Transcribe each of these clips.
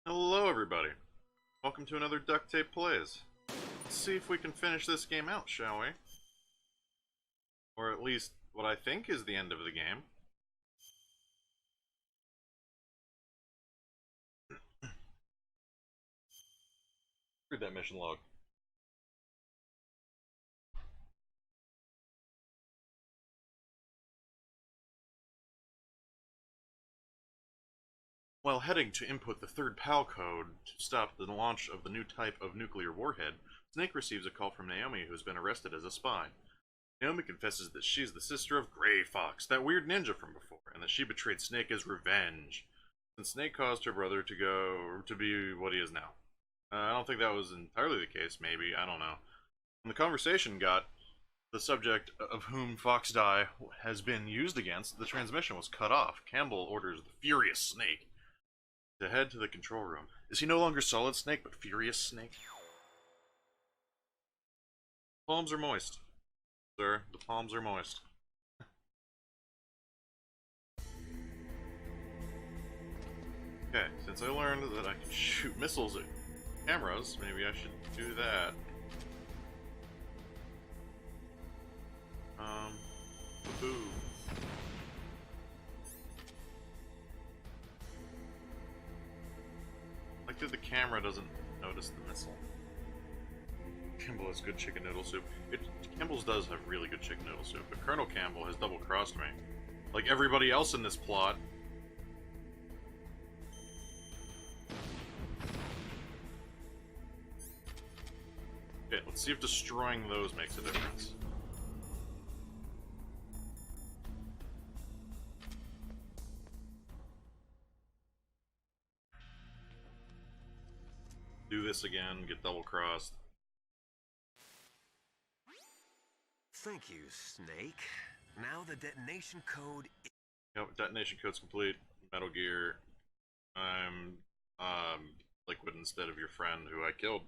Hello everybody. Welcome to another Ductape Plays. Let's see if we can finish this game out, shall we? Or at least what I think is the end of the game. Read that mission log. While heading to input the third PAL code to stop the launch of the new type of nuclear warhead, Snake receives a call from Naomi, who has been arrested as a spy. Naomi confesses that she's the sister of Gray Fox, that weird ninja from before, and that she betrayed Snake as revenge, since Snake caused her brother to be what he is now. I don't think that was entirely the case, maybe, I don't know. When the conversation got the subject of whom Fox Die has been used against, the transmission was cut off. Campbell orders the furious Snake to head to the control room. Is he no longer Solid Snake, but Furious Snake? Palms are moist. Sir, the palms are moist. Okay, since I learned that I can shoot missiles at cameras, maybe I should do that. Boo. Like that the camera doesn't notice the missile. Campbell has good chicken noodle soup. Campbell's does have really good chicken noodle soup, but Colonel Campbell has double-crossed me. Like everybody else in this plot. Okay, let's see if destroying those makes a difference. Do this again, get double-crossed. Thank you, Snake. Now the detonation code is... Yep, detonation code's complete. Metal Gear. I'm, Liquid instead of your friend who I killed.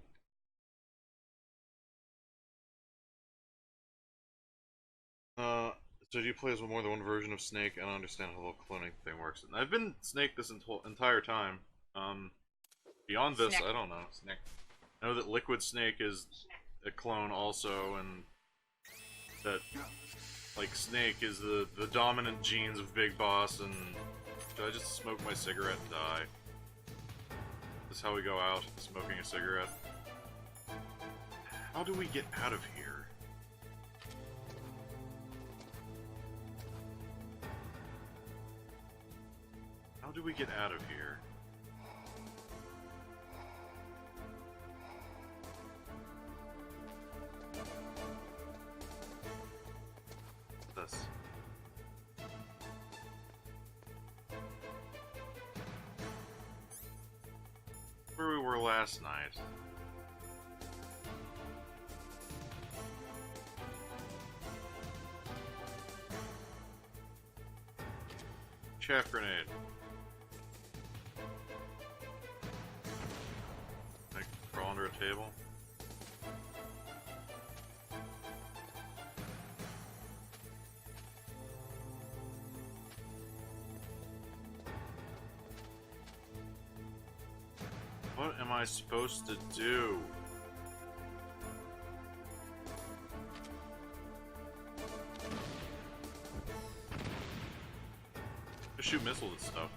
So do you play as more than one version of Snake? I don't understand how the whole cloning thing works. And I've been Snake this entire time. Beyond this, Snake. I don't know. Snake. I know that Liquid Snake is a clone also, and that, like, Snake is the dominant genes of Big Boss, and should I just smoke my cigarette and die? This is how we go out, smoking a cigarette. How do we get out of here? How do we get out of here? This. Where we were last night. Chaff grenade. Like, crawl under a table. What am I supposed to do? Just shoot missiles and stuff.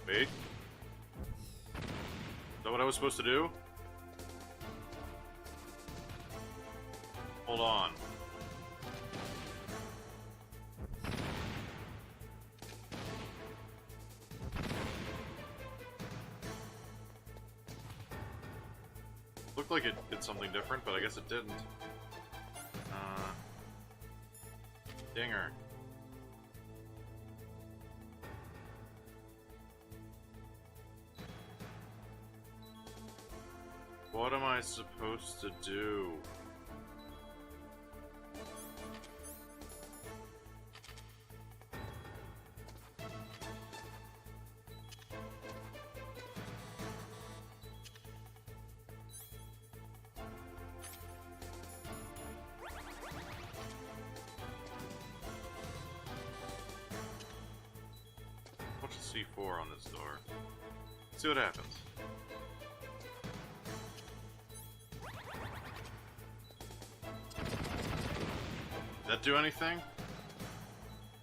Wait. Is that what I was supposed to do? Hold on. Looked like it did something different, but I guess it didn't. Dinger. What am I supposed to do? launch a C4 on this door. Let's see what happens. Did that do anything?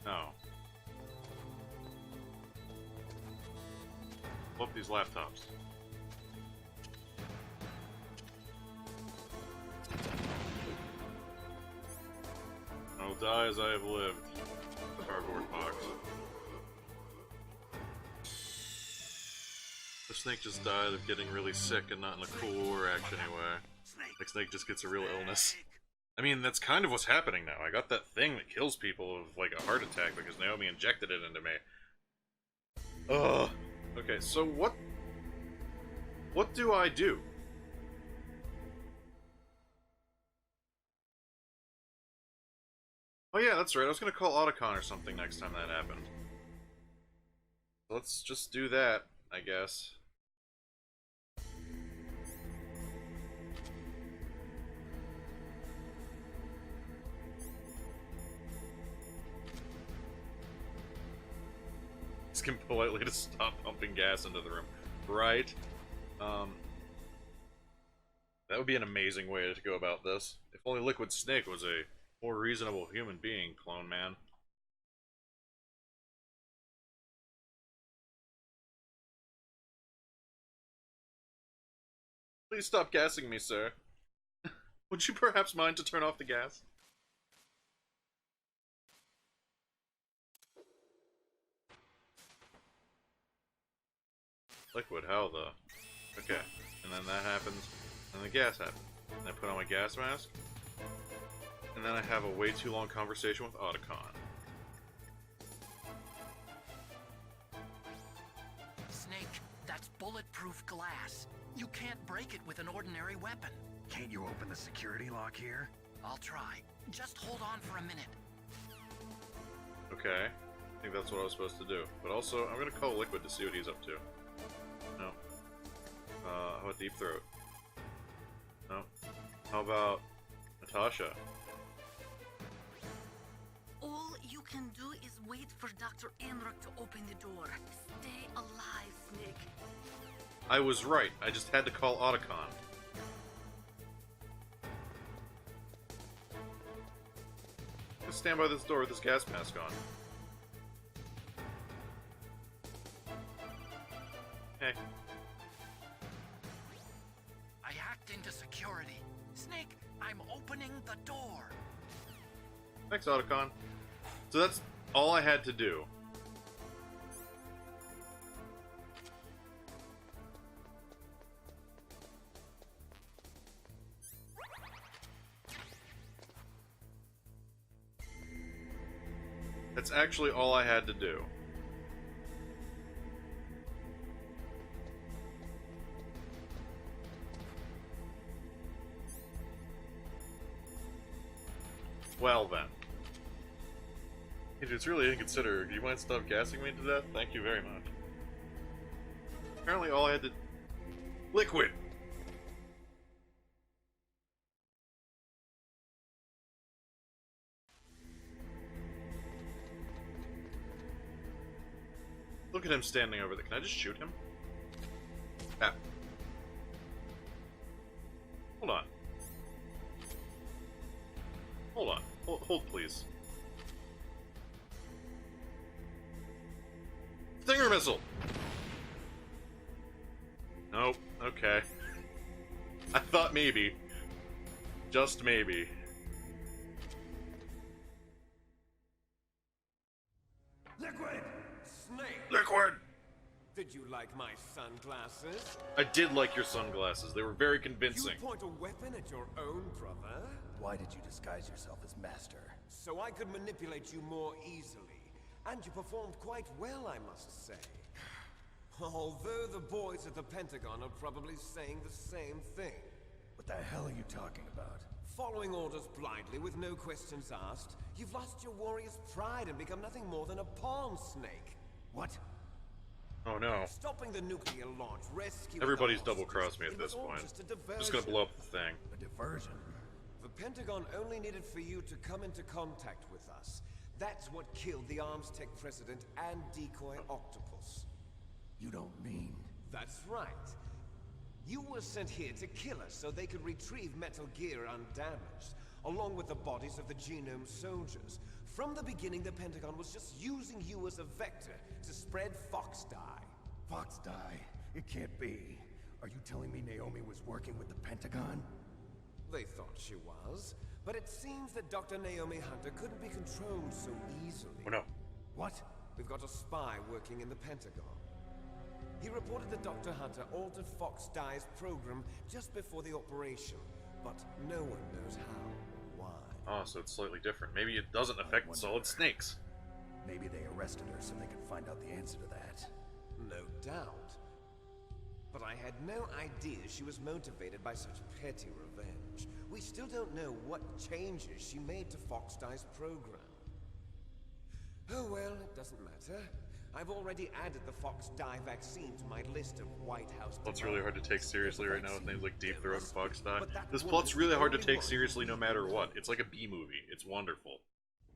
No. Blow up these laptops. I'll die as I have lived. The cardboard box. The snake just died of getting really sick and not in a cool reaction anyway. Like Snake just gets a real illness. I mean, that's kind of what's happening now. I got that thing that kills people of, like, a heart attack because Naomi injected it into me. Ugh. Okay, so what do I do? Oh yeah, that's right. I was gonna call Otacon or something next time that happened. Let's just do that, I guess. Ask him politely to stop pumping gas into the room. Right. That would be an amazing way to go about this. If only Liquid Snake was a more reasonable human being, Clone Man. Please stop gassing me, sir. Would you perhaps mind to turn off the gas? Liquid, how the... Okay, and then that happens, and the gas happens. And I put on my gas mask, and then I have a way too long conversation with Otacon. Snake, that's bulletproof glass. You can't break it with an ordinary weapon. Can't you open the security lock here? I'll try. Just hold on for a minute. Okay, I think that's what I was supposed to do. But also, I'm gonna call Liquid to see what he's up to. No. How about Deep Throat? No. How about Natasha? All you can do is wait for Dr. Enrock to open the door. Stay alive, Snake. I was right. I just had to call Otacon. Just stand by this door with this gas mask on. Hey. I hacked into security. Snake, I'm opening the door. Thanks, Otacon. So that's all I had to do. That's actually all I had to do. Well then. It's really inconsiderate. Do you mind stop gassing me to death? Thank you very much. Apparently all I had to... Liquid! Look at him standing over there. Can I just shoot him? Ah. Hold on. Hold on. Hold please. Stinger missile! Nope. Okay. I thought maybe. Just maybe. Liquid! Snake! Liquid! Did you like my sunglasses? I did like your sunglasses. They were very convincing. You point a weapon at your own brother? Why did you disguise yourself as Master? So I could manipulate you more easily. And you performed quite well, I must say. Although the boys at the Pentagon are probably saying the same thing. What the hell are you talking about? Following orders blindly with no questions asked, you've lost your warrior's pride and become nothing more than a pawn, Snake. What? Oh no. Stopping the nuclear launch, rescuing Everybody's the double-crossed me at hostages, this it was all point. just a I'm just gonna diversion. blow up the thing. A diversion? The Pentagon only needed for you to come into contact with us. That's what killed the Arms Tech president and decoy octopus. You don't mean... That's right. You were sent here to kill us so they could retrieve Metal Gear undamaged, along with the bodies of the Genome soldiers. From the beginning, the Pentagon was just using you as a vector to spread Fox dye. Fox die? It can't be. Are you telling me Naomi was working with the Pentagon? They thought she was, but it seems that Dr. Naomi Hunter couldn't be controlled so easily. Oh no. What? We've got a spy working in the Pentagon. He reported that Dr. Hunter altered Fox Dye's program just before the operation, but no one knows how or why. Oh, so it's slightly different. Maybe it doesn't affect solid snakes. Maybe they arrested her so they could find out the answer to that. No doubt. But I had no idea she was motivated by such petty revenge. We still don't know what changes she made to Fox Dye's program. Oh well, it doesn't matter. I've already added the Fox Dye vaccine to my list of White House... Plot's really hard to take seriously right now with names like Deep Throat and Fox Dye. This plot's really hard to take seriously no matter what. It's like a B-movie. It's wonderful.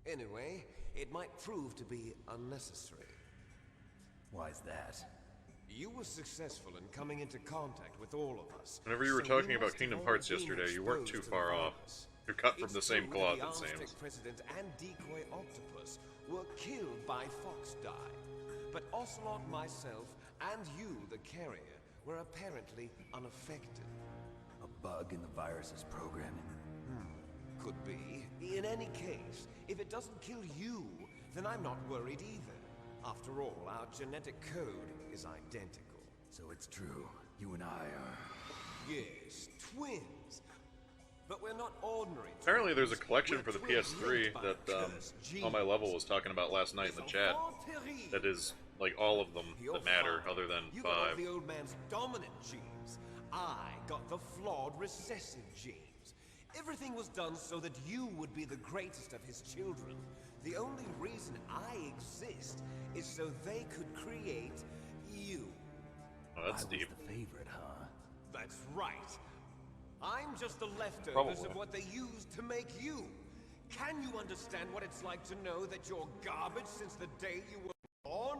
Anyway, it might prove to be unnecessary. Why's that? You were successful in coming into contact with all of us. Whenever you were talking about Kingdom Hearts yesterday, you weren't too far off. You're cut from the same cloth, it seems. President and decoy octopus were killed by Fox Dye. But Ocelot, myself, and you, the carrier, were apparently unaffected. A bug in the virus's programming? Could be. In any case, if it doesn't kill you, then I'm not worried either. After all, our genetic code is identical. So it's true. You and I are... Yes, twins. But we're not ordinary twins. Apparently there's a collection We're for the twins PS3 linked by that cursed on my genes. level was talking about last night in the chat. That is, like, all of them Your that matter, father, other than you got all 5. the old man's dominant genes. I got the flawed recessive genes. Everything was done so that you would be the greatest of his children. The only reason I exist is so they could create you. Oh, that's I deep. was the favorite, huh? That's right. I'm just the leftovers Probably. of what they used to make you. Can you understand what it's like to know that you're garbage since the day you were born?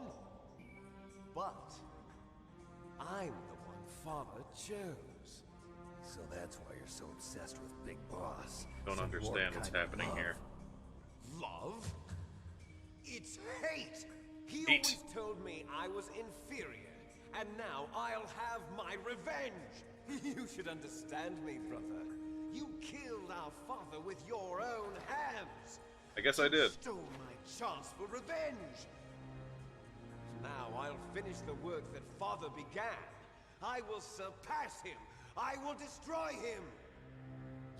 But I'm the one Father chose. So that's why you're so obsessed with Big Boss. Don't Some understand warped what's kind of happening love. here. Love? It's hate! He Hate. always told me I was inferior, and now I'll have my revenge! You should understand me, brother. You killed our father with your own hands! I guess I did. Stole my chance for revenge! Now I'll finish the work that father began. I will surpass him! I will destroy him!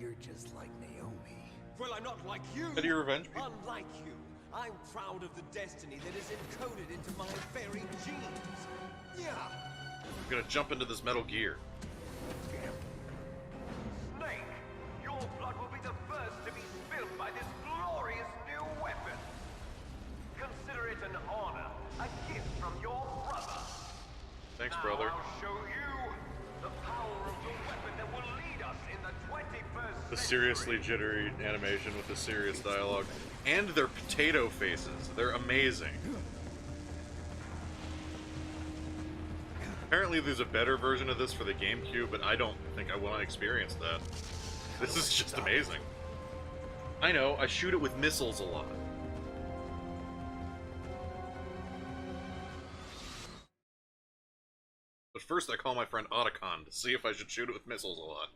You're just like Naomi. Well, I'm not like you. How do you revenge people? Unlike you, I'm proud of the destiny that is encoded into my very genes. Yeah. I'm gonna jump into this Metal Gear. Snake, your blood will be the first to be spilled by this glorious new weapon. Consider it an honor, a gift from your brother. Thanks, Now brother. I'll show you the power of the weapon that will lead us in the 21st The century. seriously jittery animation with the serious dialogue. And their potato faces. They're amazing. Apparently there's a better version of this for the GameCube, but I don't think I want to experience that. This is just amazing. I know, I shoot it with missiles a lot. But first I call my friend Otacon to see if I should shoot it with missiles a lot.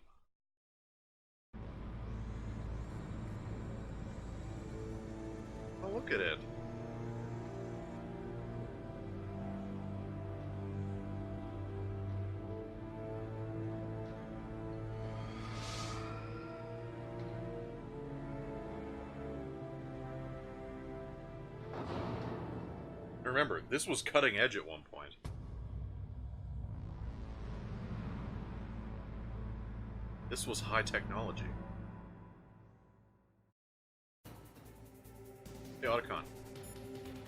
Oh, look at it. Remember, this was cutting edge at one point. This was high technology. Hey, Otacon.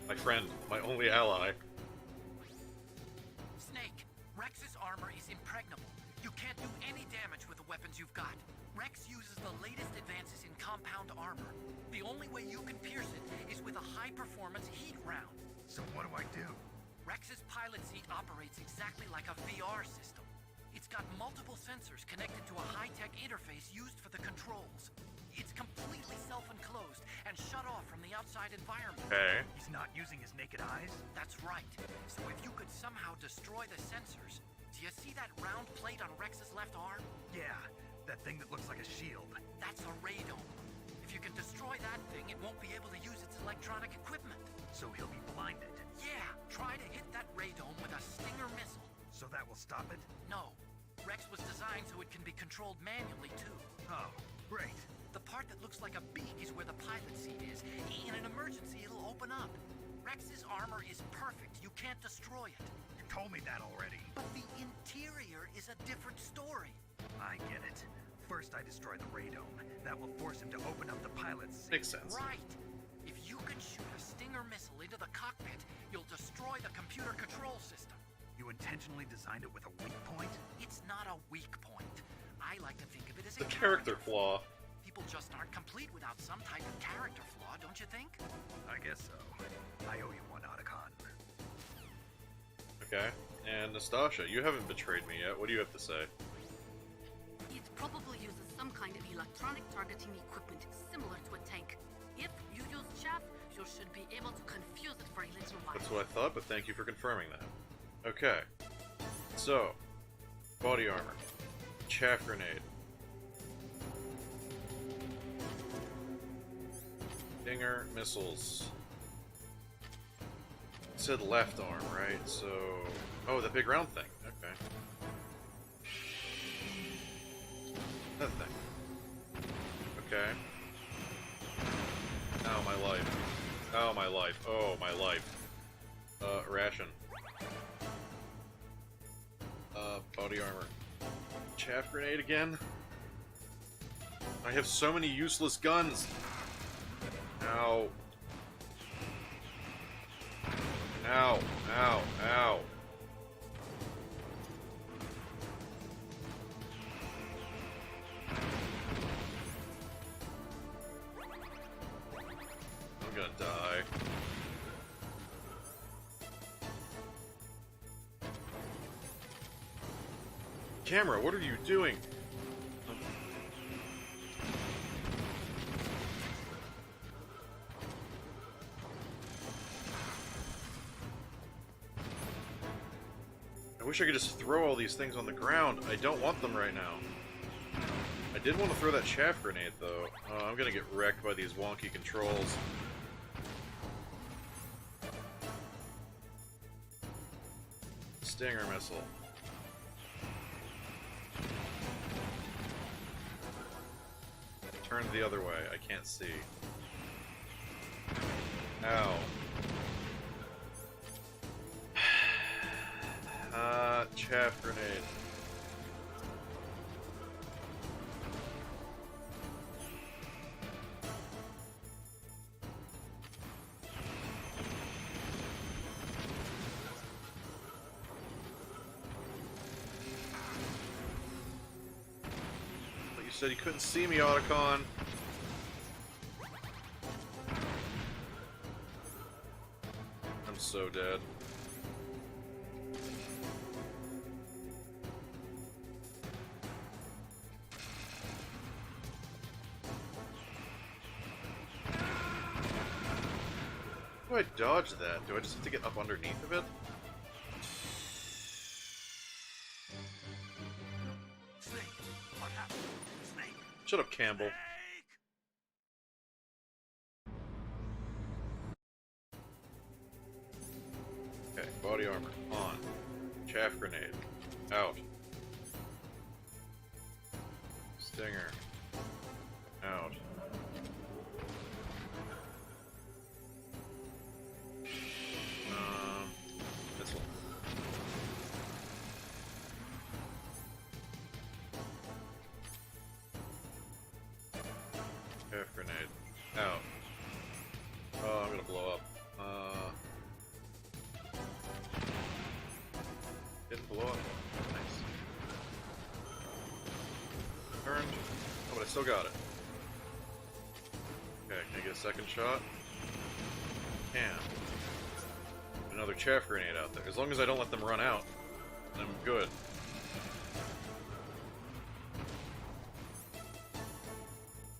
My friend, my only ally. Snake, Rex's armor is impregnable. You can't do any damage with the weapons you've got. Rex uses the latest advances in compound armor. The only way you can pierce it is with a high-performance heat round. So what do I do? Rex's pilot seat operates exactly like a VR system. It's got multiple sensors connected to a high-tech interface used for the controls. It's completely self-enclosed and shut off from the outside environment. Okay. He's not using his naked eyes? That's right. So if you could somehow destroy the sensors... Do you see that round plate on Rex's left arm? Yeah, that thing that looks like a shield. That's a radome. If you can destroy that thing, it won't be able to use its electronic equipment. So he'll be blinded. Yeah, try to hit that radome with a Stinger missile. So that will stop it? No. Rex was designed so it can be controlled manually, too. Oh, great. The part that looks like a beak is where the pilot seat is. In an emergency, it'll open up. Rex's armor is perfect. You can't destroy it. You told me that already. But the interior is a different story. I get it. First I destroy the radome. That will force him to open up the pilot's seat. Makes sense. Right. If you can shoot a Stinger missile into the cockpit, you'll destroy the computer control system. You intentionally designed it with a weak point? It's not a weak point. I like to think of it as The a character flaw. People just aren't complete without some type of character flaw, don't you think? I guess so. I owe you one, Otacon. Okay. And Nastasha, you haven't betrayed me yet. What do you have to say? It probably uses some kind of electronic targeting equipment similar to a tank. If you use chaff, you should be able to confuse it for a little while. That's what I thought, but thank you for confirming that. Okay. So, body armor. Chaff grenade. Stinger missiles. It said left arm, right? So... Oh, the big round thing. Okay. That thing. Okay. Ow, my life. Oh, my life. Oh, my life. Ration. Body armor. Chaff grenade again? I have so many useless guns! Ow. Ow. Ow. Ow. I'm gonna die. Camera, what are you doing? I wish I could just throw all these things on the ground. I don't want them right now. I did want to throw that chaff grenade, though. I'm gonna get wrecked by these wonky controls. Stinger missile. Turn the other way. I can't see. Ow. Chaff grenade. But you said you couldn't see me, Otacon. I'm so dead. How do I dodge that? Do I just have to get up underneath of it? Snake! What happened? Snake! Shut up, Campbell. Okay, body armor on. Chaff grenade out. Stinger out. Missile. Chaff grenade out. Oh, I'm gonna blow up. Didn't blow up. Nice. burned. Oh, but I still got it. Okay, can I get a second shot? Can. Another chaff grenade out there. As long as I don't let them run out, I'm good.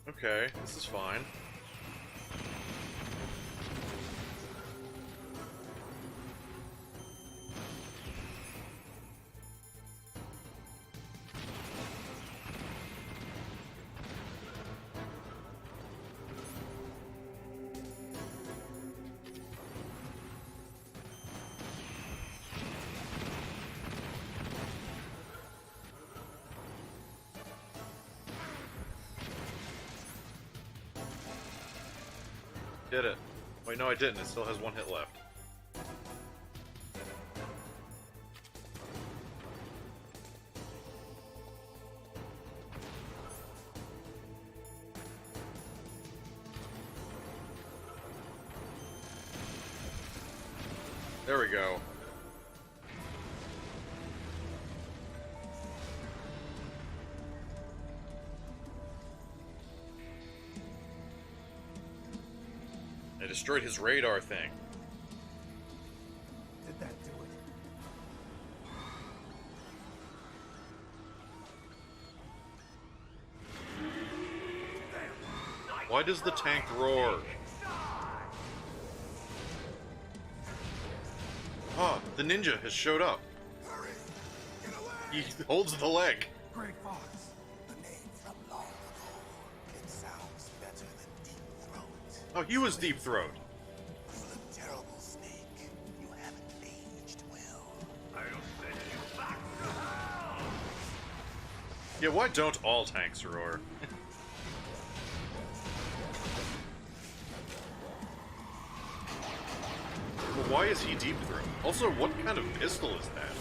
Okay, this is fine. Did it. Wait, no I didn't. It still has one hit left. There we go. I destroyed his radar thing. Did that do it? Why does the tank roar? Ah, the ninja has showed up. Hurry! Get away! He holds the leg. Great Fox. The name from long ago. It sounds better than Deep Throat. Oh, he was Deep Throat. You look terrible, Snake. You haven't aged well. I'll send you back to hell! Yeah, why don't all tanks roar? But why is he Deep Throat? Also, what kind of pistol is that?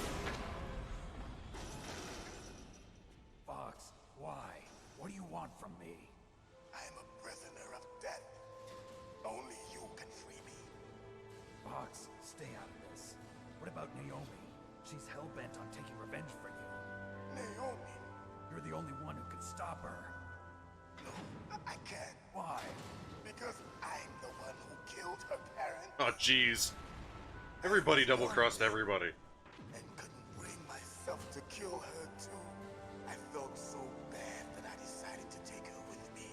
Fox, why? What do you want from me? I'm a prisoner of death. Only you can free me. Fox, stay out of this. What about Naomi? She's hell-bent on taking revenge for you. Naomi? You're the only one who can stop her. No, I can't. Why? Because I'm the one who killed her parents. Oh, jeez. Everybody double-crossed everybody. And couldn't bring myself to kill her too. I felt so bad that I decided to take her with me.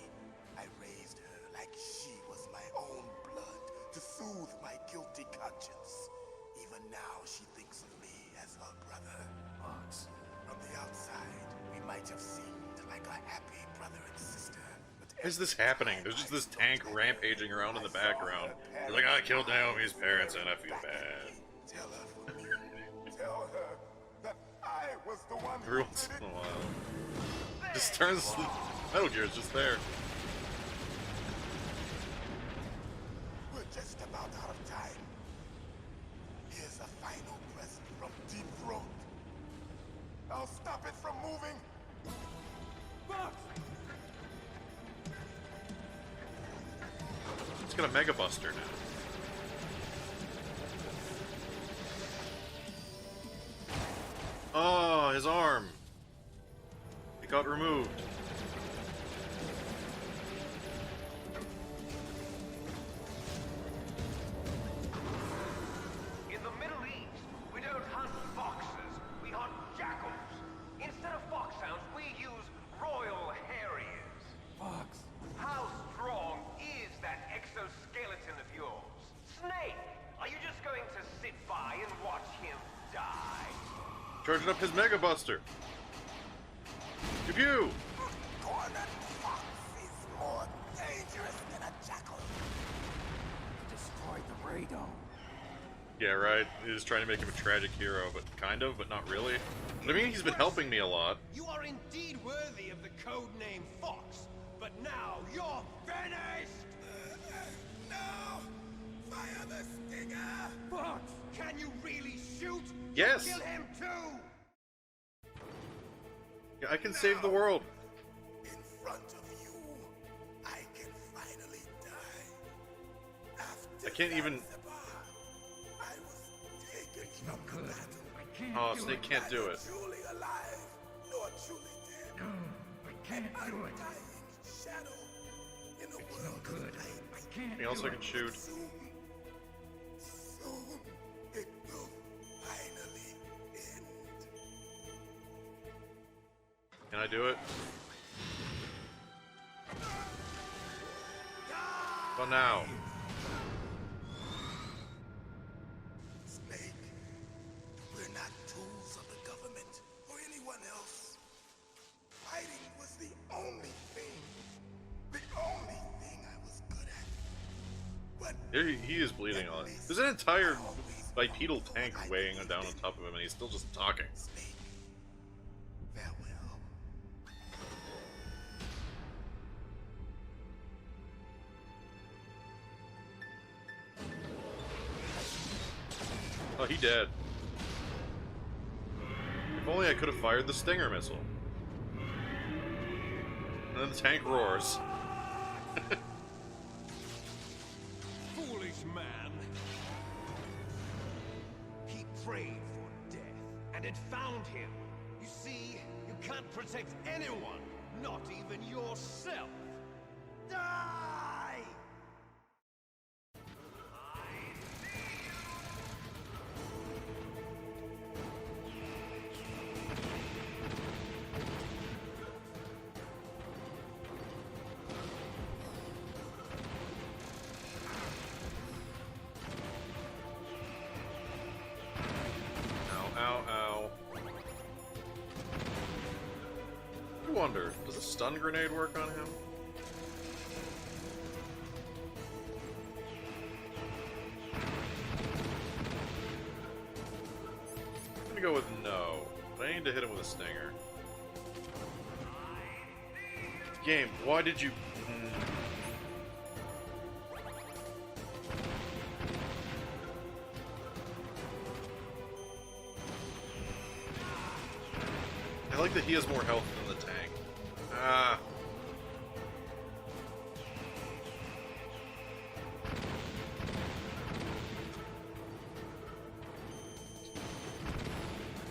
I raised her like she was my own blood to soothe my guilty conscience. Even now she thinks of me as her brother. Fox, from the outside, we might have seemed like a happy brother and sister. But Why is this happening? There's just this tank rampaging around in the background. They're like, I killed Naomi's parents and I feel bad. tell her for me. Tell her that I was the one Every once in a while. Just turns Metal Gear is just there. We're just about out of time. Here's a final present from Deep Throat. I'll stop it from moving. Fox! It's got a Mega Buster now. Oh, his arm. It got removed. In the Middle East, we don't hunt foxes, we hunt jackals. Instead of foxhounds, we use royal harriers. Fox! How strong is that exoskeleton of yours? Snake, are you just going to sit by and watch him die? Charging up his Mega Buster. Pew pew! Cornered fox is more dangerous than a jackal. Destroyed the radome. Yeah, right. He's trying to make him a tragic hero, but kind of, but not really. But I mean, he's been helping me a lot. You are indeed worthy of the code name Fox, but now you're finished! No! Fire the stinger! Fox, can you really shoot? Yes. Kill him too! Yeah, I can save the world. In front of you, I can finally die. After I can't even. Zanzibar, I was taken from the battle. Oh, Snake can't do it. Truly alive, nor truly dead. can't do it. Shadow in a No world good. I can't Anything else do I can it. shoot? soon it will finally end. Can I do it? Well, now. Snake, we're not tools of the government or anyone else. Fighting was the only thing I was good at. But He is bleeding on. There's an entire bipedal tank weighing down on top of him, and he's still just talking. Snake, farewell. Oh, he dead. If only I could have fired the Stinger missile. And then the tank roars. Foolish man. He prayed for death, and it found him. You see, you can't protect anyone, not even yourself. Die! Ow, ow, ow. I wonder, does a stun grenade work on him? I'm gonna go with no, but I need to hit him with a stinger. Game, why did you... I like that he has more health than the tank. Ah.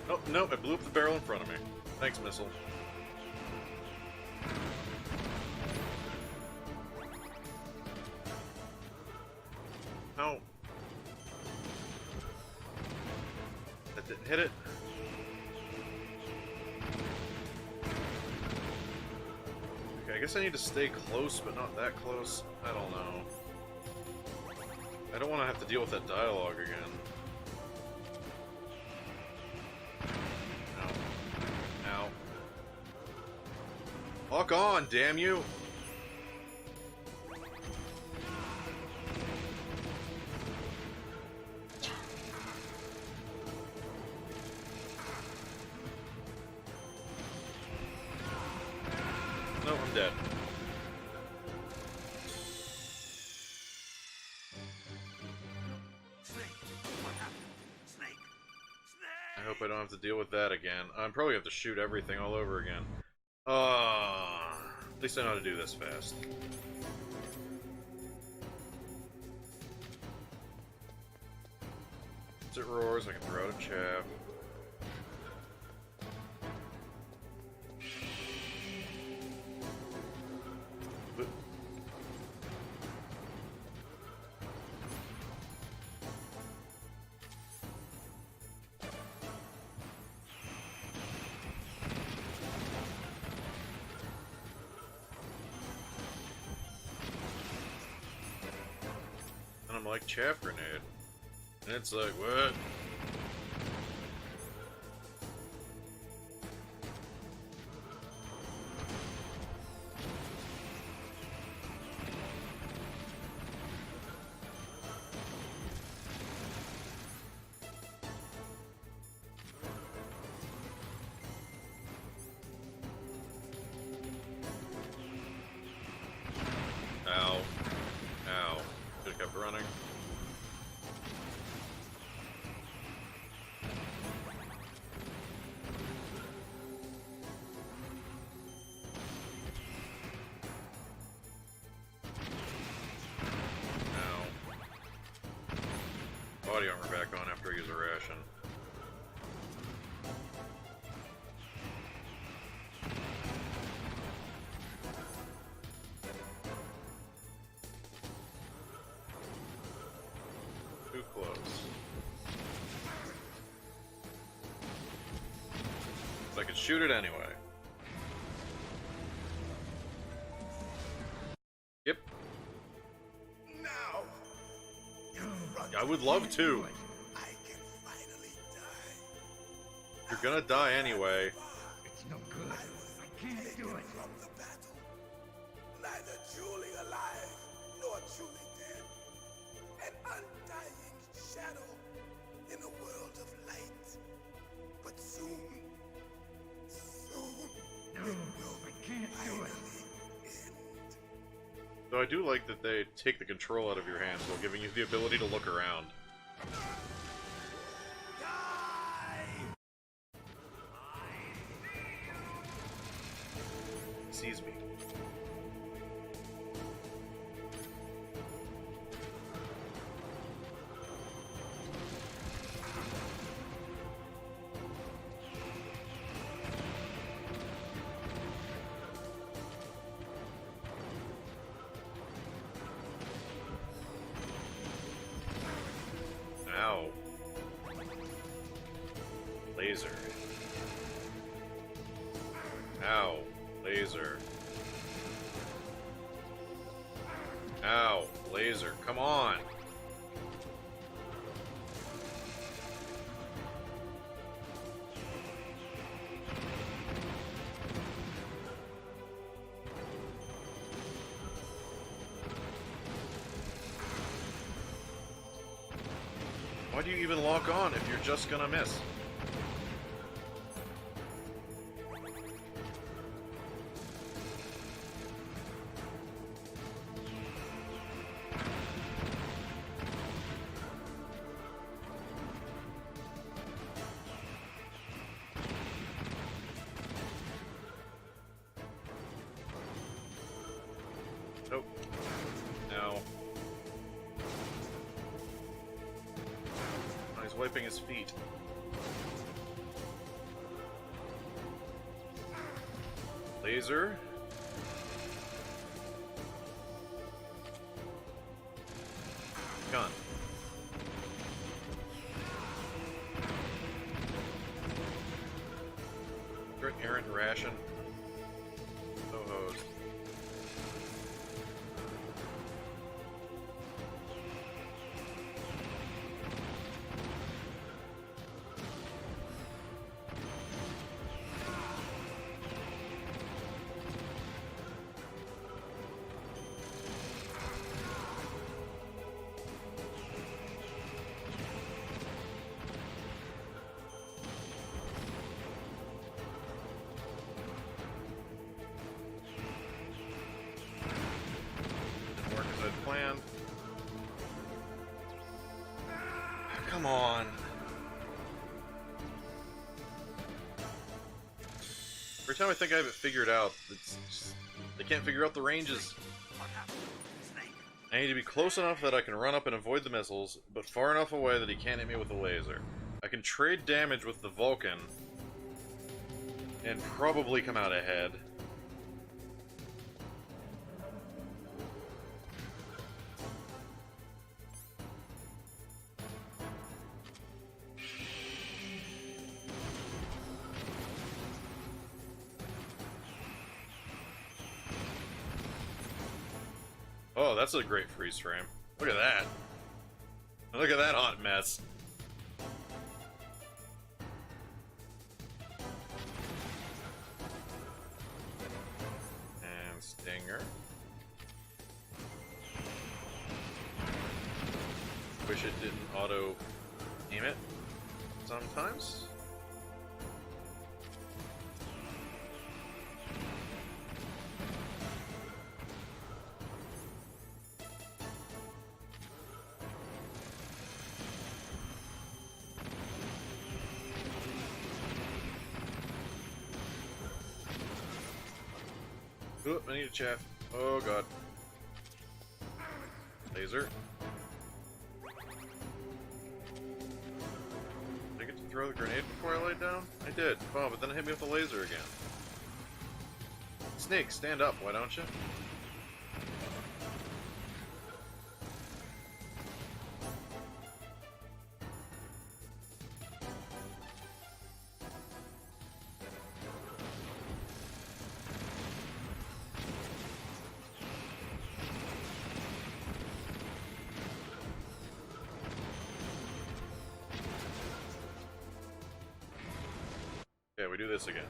Oh, no, I blew up the barrel in front of me. Thanks, missile. No. That didn't hit it. Okay, I guess I need to stay close, but not that close. I don't know. I don't want to have to deal with that dialogue again. Ow. Ow. Lock on, damn you! No, I'm dead. Snake, what happened? Snake! I hope I don't have to deal with that again. I'm probably have to shoot everything all over again. At least I know how to do this fast. Once it roars, I can throw out a chaff. But and I'm like, chaff grenade. And it's like, what? Ow. Ow. Should've kept running. Body armor back on after I use a ration. And shoot it anyway. Yep. Now, I would love to. I can finally die. You're gonna die anyway. It's no good. I can't do it. From the battle, neither truly alive nor truly dead. An undying shadow in a world of light. But soon, it will finally end. So I do like that they take the control out of your hands while giving you the ability to look around. He sees me. Ow. Laser. Ow. Laser. Ow. Laser. Come on. Why do you even lock on if you're just gonna miss? Oh. No. Oh, he's wiping his feet. Laser. Gun. Errant ration. So hosed. Didn't work as I'd planned. Come on. Every time I think I have it figured out, it's just, they can't figure out the ranges. What happened? Snake. I need to be close enough that I can run up and avoid the missiles, but far enough away that he can't hit me with a laser. I can trade damage with the Vulcan, and probably come out ahead. Oh, that's a great freeze frame. Look at that. Look at that hot mess. And Stinger. Wish it didn't auto aim it sometimes. Oh, I need a chaff. Oh god. Laser. Did I get to throw the grenade before I laid down? I did. Oh, but then it hit me with the laser again. Snake, stand up, why don't you? Okay, we do this again.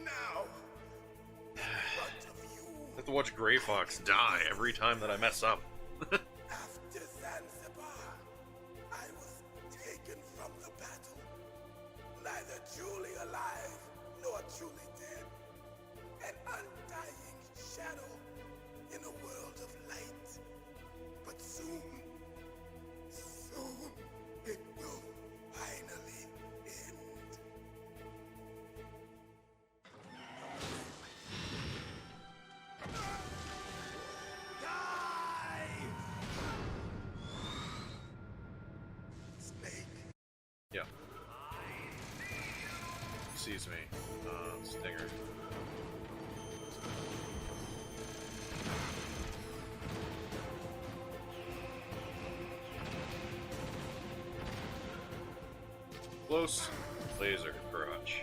Now, in front of you, I have to watch Gray Fox die every time that I mess up. after Zanzibar, I was taken from the battle, neither truly alive nor truly dead, an undying shadow in a world of light. But soon it will finally end. Die! Snake. Yeah. Sees me. Stinger. Close. Laser crotch.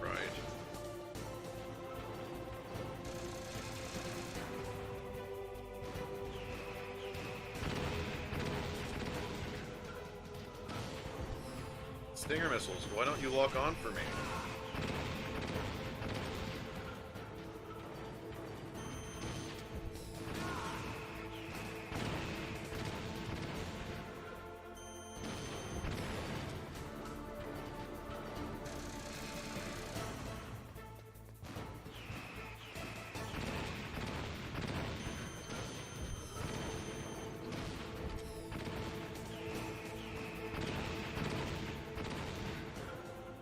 Right. Stinger missiles, why don't you lock on for me?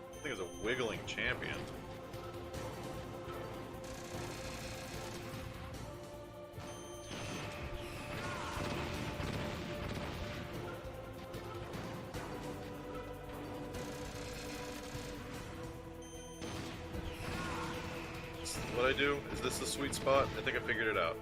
I think it's a wiggling champion. What I do? Is this the sweet spot? I think I figured it out.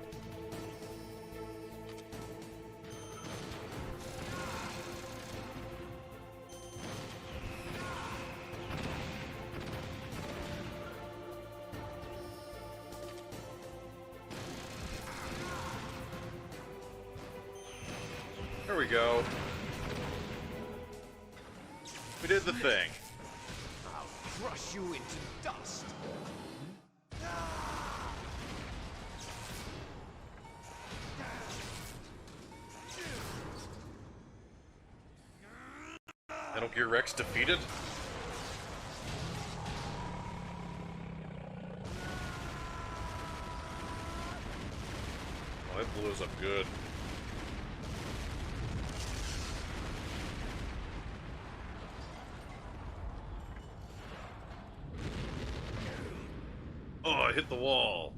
There we go. We did the thing. I'll crush you into dust. Metal Gear Rex defeated? Oh, that blew us up good. Oh, I hit the wall.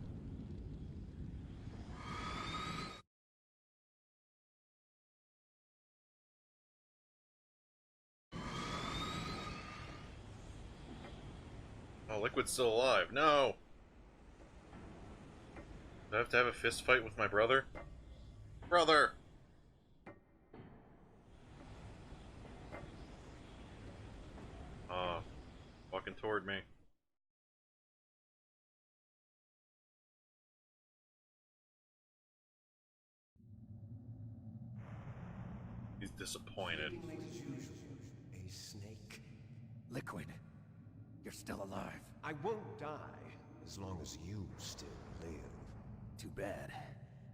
Oh, Liquid's still alive. No! Do I have to have a fist fight with my brother? Brother! Walking toward me. He's disappointed. A snake. Liquid, you're still alive. I won't die as long as you still live. Too bad.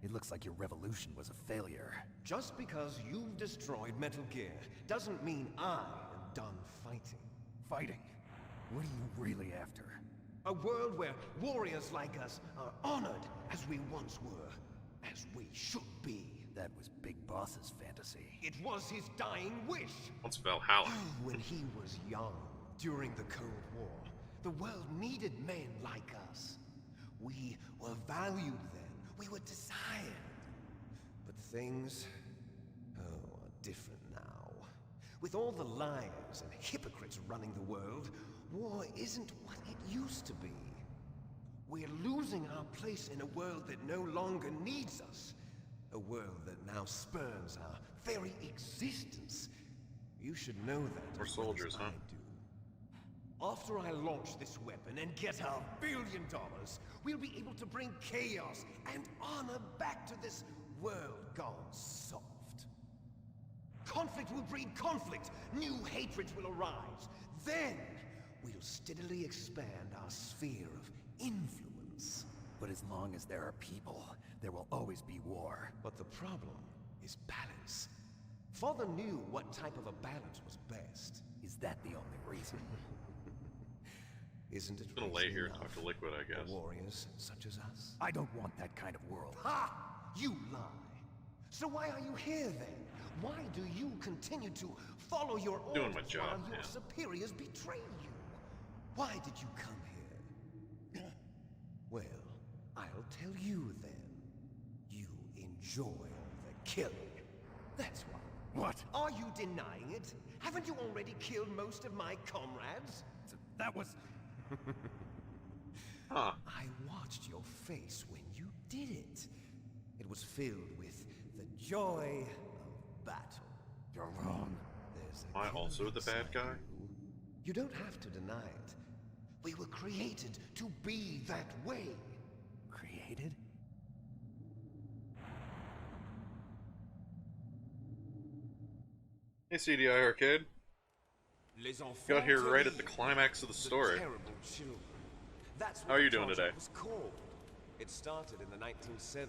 It looks like your revolution was a failure. Just because you've destroyed Metal Gear doesn't mean I am done fighting. Fighting? What are you really after? A world where warriors like us are honored as we once were, as we should be. That was Big Boss's fantasy. It was his dying wish. What's Valhalla? When he was young, during the Cold War, the world needed men like us. We were valued then. We were desired. But things, are different now. With all the liars and hypocrites running the world, war isn't what it used to be. We're losing our place in a world that no longer needs us. A world that now spurns our very existence. You should know that. We're soldiers, huh? I do. After I launch this weapon and get our $1 billion, we'll be able to bring chaos and honor back to this world gone soft. Conflict will breed conflict. New hatreds will arise. Then, we'll steadily expand our sphere of influence. But as long as there are people, there will always be war. But the problem is balance. Father knew what type of a balance was best. Is that the only reason? Isn't it? I'm gonna lay here and talk to Liquid, I guess. Warriors such as us. I don't want that kind of world. Ha! You lie. So why are you here then? Why do you continue to follow your orders Doing my job, while your yeah. superiors betray you? Why did you come here? Well, I'll tell you then. You enjoy all the killing. That's why. What? Are you denying it? Haven't you already killed most of my comrades? That was... Huh. I watched your face when you did it. It was filled with the joy of battle. You're wrong. There's Am I also the bad guy? You don't have to deny it. We were created to be that way. Created? Hey, CDI Arcade. Les enfants Got here right at the terribles, climax of the story. terrible children. That's what How are you the doing project today? was called. It started in the 1970s.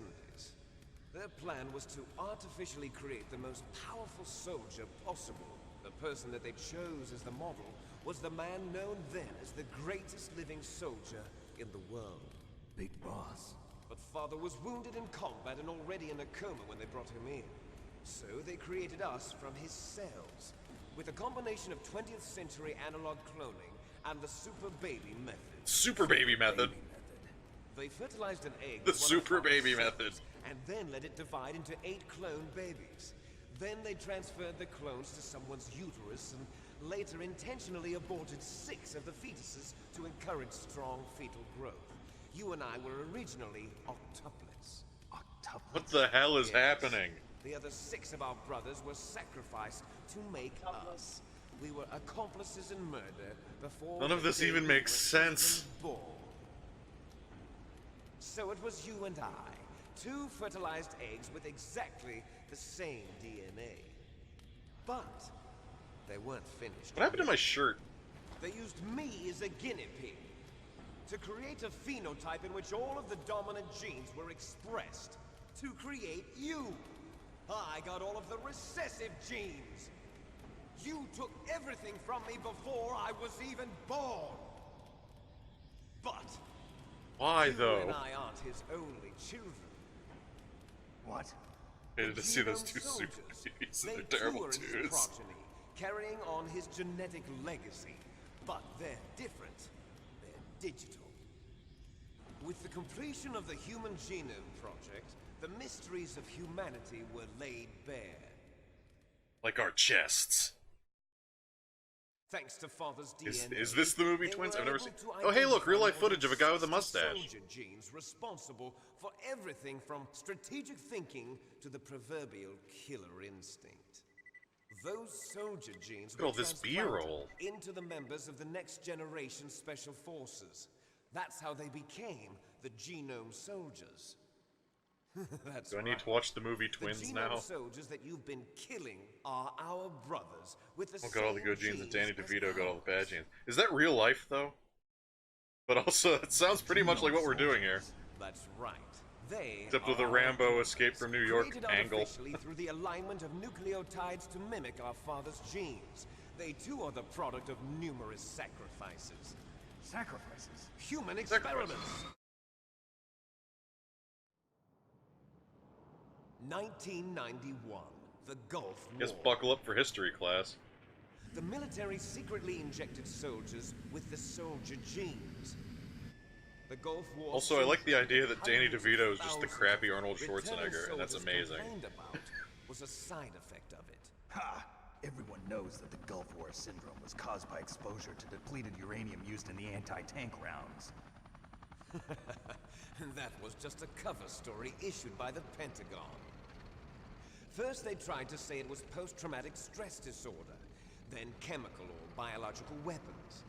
Their plan was to artificially create the most powerful soldier possible. The person that they chose as the model was the man known then as the greatest living soldier in the world. Big boss. But Father was wounded in combat and already in a coma when they brought him in. So they created us from his cells, with a combination of 20th century analog cloning and the super baby method. Super baby method. They fertilized an egg The with one of super Father's baby cells, method. and then let it divide into 8 clone babies. Then they transferred the clones to someone's uterus and later intentionally aborted 6 of the fetuses to encourage strong fetal growth. You and I were originally octuplets. Octuplets? What the hell is Yes. happening? The other 6 of our brothers were sacrificed to make us. We were accomplices in murder before None of the this day even we makes were sense. even born. So it was you and I, 2 fertilized eggs with exactly the same DNA. But they weren't finished. What happened to my shirt? They used me as a guinea pig to create a phenotype in which all of the dominant genes were expressed to create you. I got all of the recessive genes. You took everything from me before I was even born. But Why you and though? I aren't his only children. What? Hated to see those Genome 2 super soldiers. babies. They They're terrible too are his dudes. progeny, carrying on his genetic legacy. But they're different. They're digital. With the completion of the Human Genome Project, the mysteries of humanity were laid bare. Like our chests. Thanks to Father's DNA. Is this the movie they Twins? were I've never able seen. to Oh, hey, look, real life identify footage of a guy with a 60 mustache. Soldier genes responsible for everything from strategic thinking to the proverbial killer instinct. Those soldier genes Look at all were this transplanted B-roll. into the members of the next generation special forces. That's how they became the genome soldiers. That's Do I need right. to watch the movie The Twins genome now? soldiers that you've been killing are our brothers with the Oh, got all the same good genes, and Danny as DeVito got all the bad ours. genes. Is that real life, though? But also, it sounds pretty much like what we're doing here. That's right. They Except with are a our Rambo brothers, escape from New York created angle. artificially through the alignment of nucleotides to mimic our father's genes. They too are the product of numerous sacrifices. Sacrifices? Human Sacrifices. experiments. 1991, the Gulf Guess War. buckle up for history class. The military secretly injected soldiers with the soldier genes. The Gulf War. Also, I like the idea that Danny hundreds of DeVito is just the thousands crappy Arnold returning Schwarzenegger, and that's soldiers amazing. complained about was a side effect of it. Ha! Everyone knows that the Gulf War syndrome was caused by exposure to depleted uranium used in the anti-tank rounds. That was just a cover story issued by the Pentagon. First, they tried to say it was post-traumatic stress disorder, then chemical or biological weapons.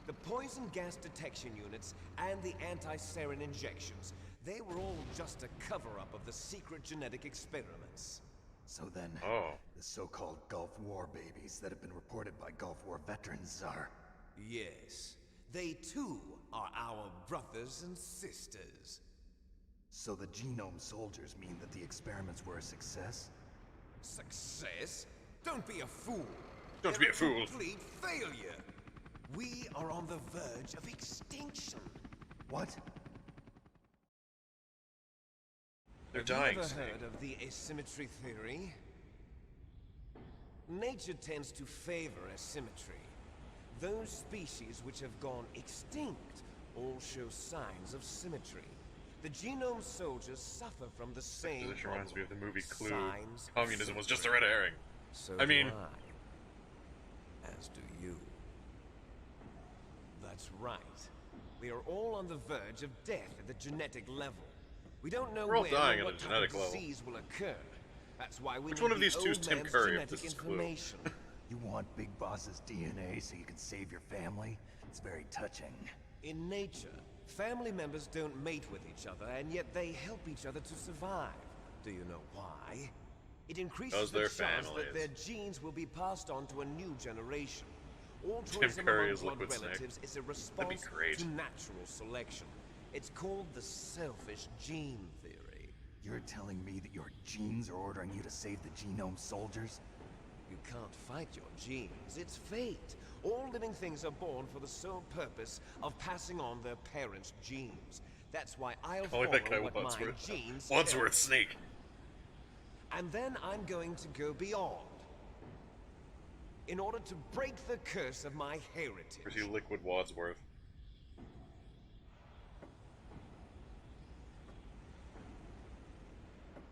The poison gas detection units and the anti-sarin injections, they were all just a cover-up of the secret genetic experiments. So then, the so-called Gulf War babies that have been reported by Gulf War veterans are... Yes, they too are our brothers and sisters. So the genome soldiers mean that the experiments were a success? Success? Don't be a fool. Don't be a fool. Complete failure. We are on the verge of extinction. What? They're dying. Have you ever heard of the asymmetry theory? Nature tends to favor asymmetry. Those species which have gone extinct all show signs of symmetry. The genome soldiers suffer from the same This reminds me of the movie Clue. Signs of Communism was just a red herring. So I mean... do I. As do you. That's right. We are all on the verge of death at the genetic level. We don't know We're all when dying or at what a type genetic of level. disease will occur. That's why we Which need one of the these two is old Tim man's Curry if genetic this is Clue? information. You want Big Boss's DNA so you can save your family? It's very touching. In nature, family members don't mate with each other, and yet they help each other to survive. Do you know why? It increases Those the their chance families. that their genes will be passed on to a new generation. Tim Altruism Curry among is blood Liquid Snake. relatives is a response great. to natural selection. It's called the selfish gene theory. You're telling me that your genes are ordering you to save the genome soldiers? You can't fight your genes. It's fate. All living things are born for the sole purpose of passing on their parents' genes. That's why I'll I follow like that guy what my Wadsworth. genes Wadsworth tell me. Snake. And then I'm going to go beyond. In order to break the curse of my heritage. Or is he Liquid Wadsworth?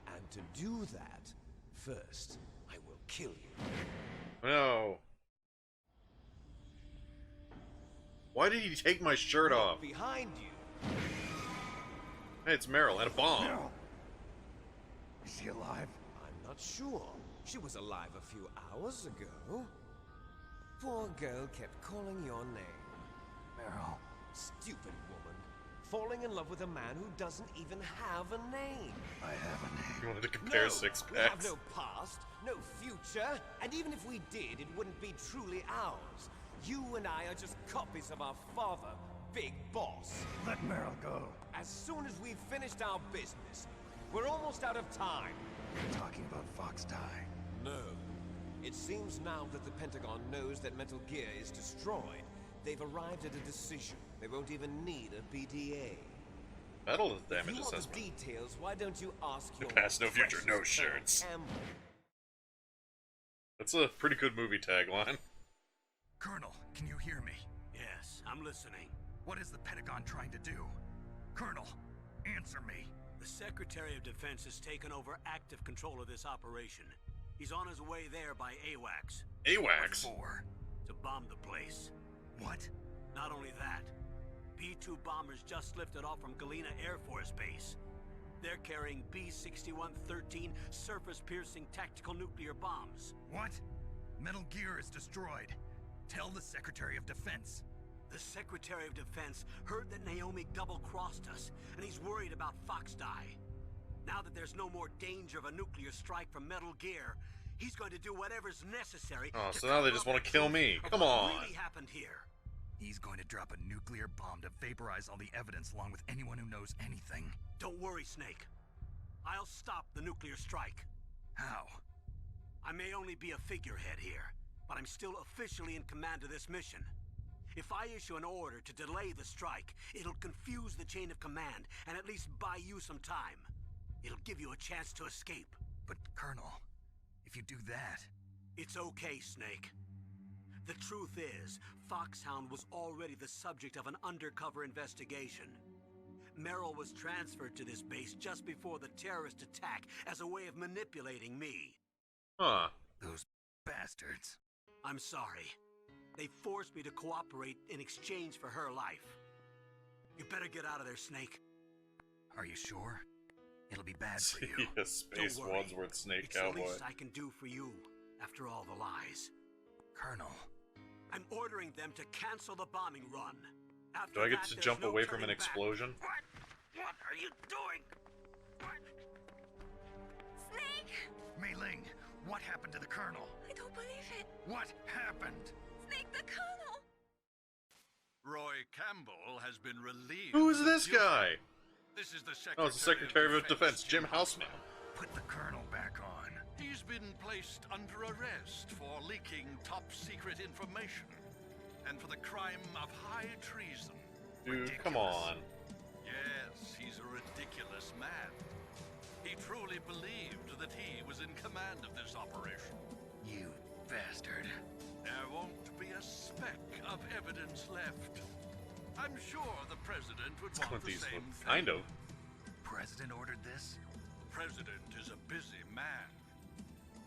And to do that, first, I will kill you. No. Why did he take my shirt off? Behind you. Hey, it's Meryl and a bomb. No. Is she alive? I'm not sure. She was alive a few hours ago. Poor girl kept calling your name. Meryl. Stupid woman. Falling in love with a man who doesn't even have a name. I have a name. You wanted to compare No, six we have packs. no past, no future, and even if we did, it wouldn't be truly ours. You and I are just copies of our father, Big Boss. Let Meryl go. As soon as we've finished our business, we're almost out of time. You're talking about Fox Die. No. It seems now that the Pentagon knows that Metal Gear is destroyed, they've arrived at a decision. They won't even need a BDA. Battle If damage you want the assessment. details, why don't you ask No your past, no future, no precious shirts. Campbell? That's a pretty good movie tagline. Colonel, can you hear me? Yes, I'm listening. What is the Pentagon trying to do? Colonel, answer me. The Secretary of Defense has taken over active control of this operation. He's on his way there by AWACS AWACS. For to bomb the place. what? Not only that, B-2 bombers just lifted off from Galena Air Force Base. They're carrying B-6113 surface-piercing tactical nuclear bombs. What? Metal Gear is destroyed. Tell the Secretary of Defense. The Secretary of Defense heard that Naomi double-crossed us, and he's worried about Fox Die. Now that there's no more danger of a nuclear strike from Metal Gear, he's going to do whatever's necessary. Oh, to so now they cover just up want the to kill truth me. of Come what on. really happened here. He's going to drop a nuclear bomb to vaporize all the evidence along with anyone who knows anything. Don't worry, Snake. I'll stop the nuclear strike. How? I may only be a figurehead here, but I'm still officially in command of this mission. If I issue an order to delay the strike, it'll confuse the chain of command and at least buy you some time. It'll give you a chance to escape. But, Colonel, if you do that... It's okay, Snake. The truth is, Foxhound was already the subject of an undercover investigation. Merrill was transferred to this base just before the terrorist attack as a way of manipulating me. Huh. Those bastards. I'm sorry. They forced me to cooperate in exchange for her life. You better get out of there, Snake. Are you sure? It'll be bad for you. Yeah, Space Don't worry. Wadsworth Snake It's the Cowboy. least I can do for you, after all the lies. Colonel, I'm ordering them to cancel the bombing run. After Do I get that, to there's jump no away from an turning back. explosion? What are you doing? Snake! Mei Ling, what happened to the Colonel? I don't believe it. What happened? Snake the Colonel! Roy Campbell has been relieved. Who is of this duty. guy? This is the Secretary, Oh, it's the Secretary of Defense, Jim Houseman. Put the Colonel back on. He's been placed under arrest for leaking top-secret information and for the crime of high treason. Dude, come on. Yes, he's a ridiculous man. He truly believed that he was in command of this operation. You bastard. There won't be a speck of evidence left. I'm sure the President would want Clint the Eastwood, same thing. kind of. President ordered this? President is a busy man.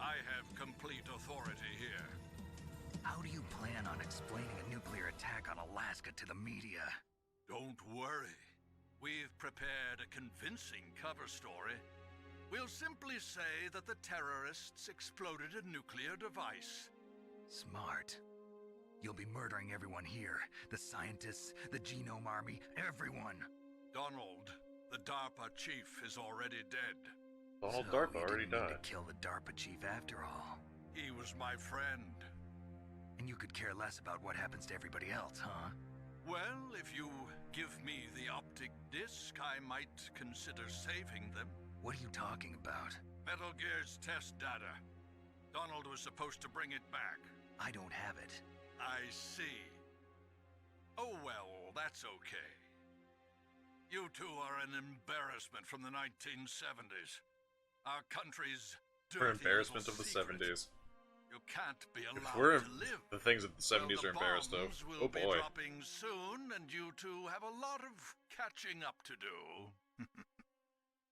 I have complete authority here. How do you plan on explaining a nuclear attack on Alaska to the media? Don't worry. We've prepared a convincing cover story. We'll simply say that the terrorists exploded a nuclear device. Smart. You'll be murdering everyone here. The scientists, the Genome Army, everyone. Donald, the DARPA chief, is already dead. Donald So DARPA you already didn't need died. to kill the DARPA chief after all. He was my friend. And you could care less about what happens to everybody else, huh? Well, if you give me the optic disc, I might consider saving them. What are you talking about? Metal Gear's test data. Donald was supposed to bring it back. I don't have it. I see. Oh well, that's okay. You two are an embarrassment from the 1970s. Our country's For dirty embarrassment little of the secret. 70s. You can't be If allowed we're to live. the things that the 70s Well, are embarrassed of. bombs will Oh be boy. dropping soon, and you two have a lot of catching up to do.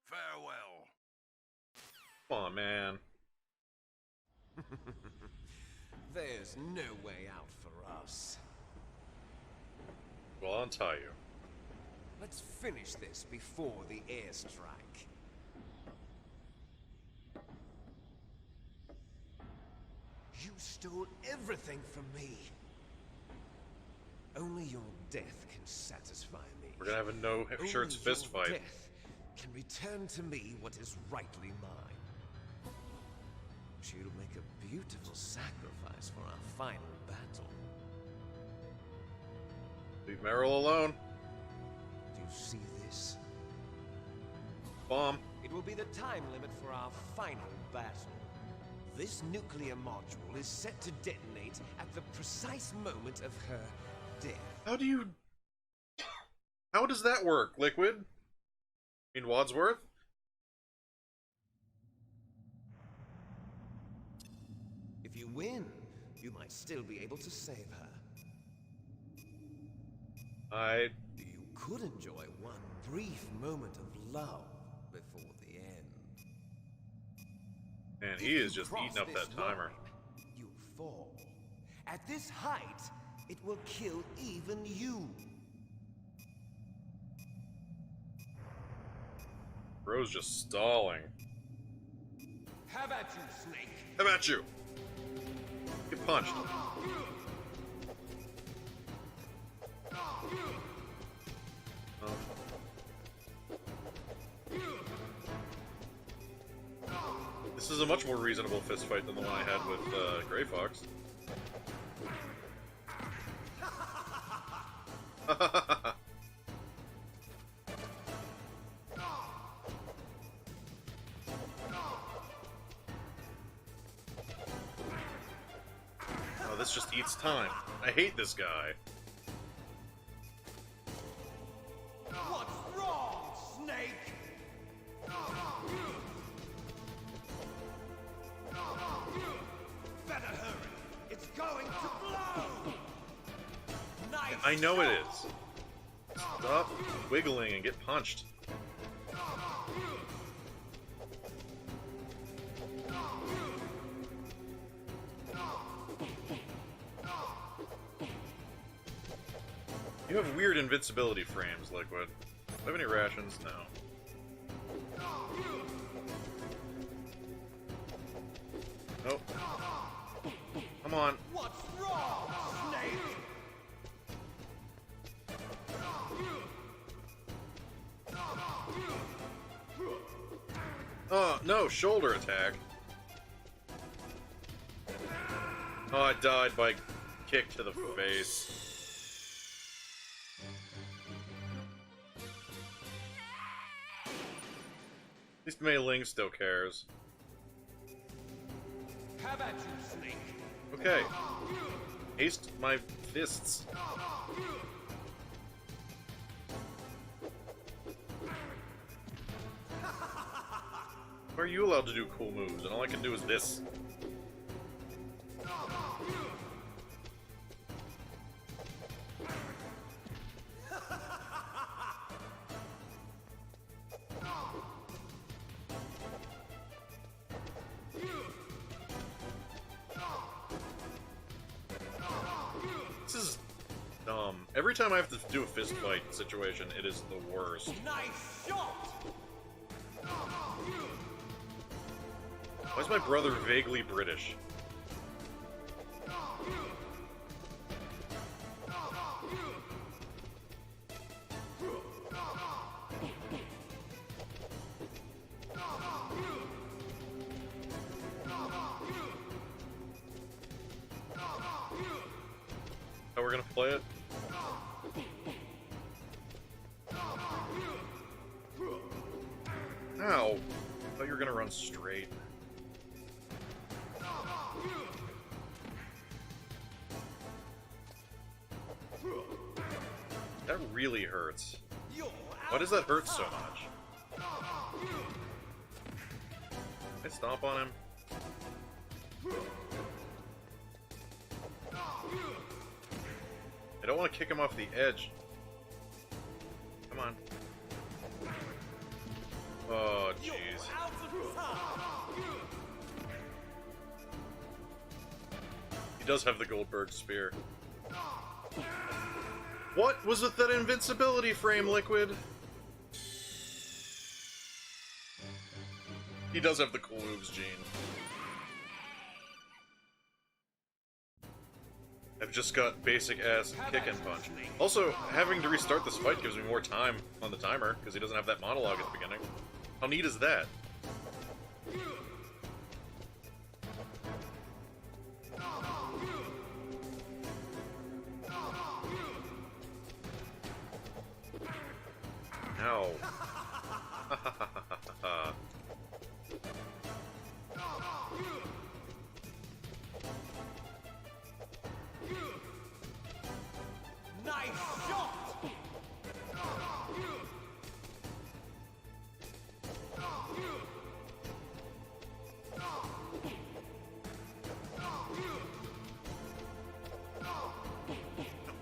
Farewell. Come on, man. There's no way out for us. Well, I'll untie you. Let's finish this before the airstrike. You stole everything from me. Only your death can satisfy me. We're gonna have a no shirts Only fist your fight. death can return to me what is rightly mine. She'll make a beautiful sacrifice for our final battle. Leave Meryl alone. Do you see this? Bomb. It will be the time limit for our final battle. This nuclear module is set to detonate at the precise moment of her death. How do you... How does that work, Liquid? I mean, Wadsworth? If you win, you might still be able to save her. You could enjoy one brief moment of love before the end. Man, If he is you just cross eating up this that timer. line, you'll fall. At this height, it will kill even you. Bro's just stalling. Have at you, Snake. How about you? Get punched. This is a much more reasonable fist fight than the one I had with Gray Fox. Oh, this just eats time. I hate this guy. What's wrong, Snake? Better hurry. It's going to blow. Nice. I know it is. Stop wiggling and get punched. You have weird invincibility frames, Liquid. Do I have any rations? No. Nope. Come on. What's wrong, Snake? Oh, no, shoulder attack. Oh, I died by kick to the face. At least Mei Ling still cares. How about you, Snake? Okay. Haste my fists. Why are you allowed to do cool moves, and all I can do is this? This is dumb. Every time I have to do a fist fight situation, it is the worst. Nice shot! Why is my brother vaguely British? How we're gonna play it? Ow! I thought you were gonna run straight. That really hurts. Why does that hurt so much? Can I stomp on him? I don't want to kick him off the edge. Come on. Oh, jeez. He does have the Goldberg spear. What was with that invincibility frame, Liquid? He does have the cool moves gene. I've just got basic ass kick and punch. Also, having to restart this fight gives me more time on the timer, because he doesn't have that monologue at the beginning. How neat is that? Ow. Nice shot!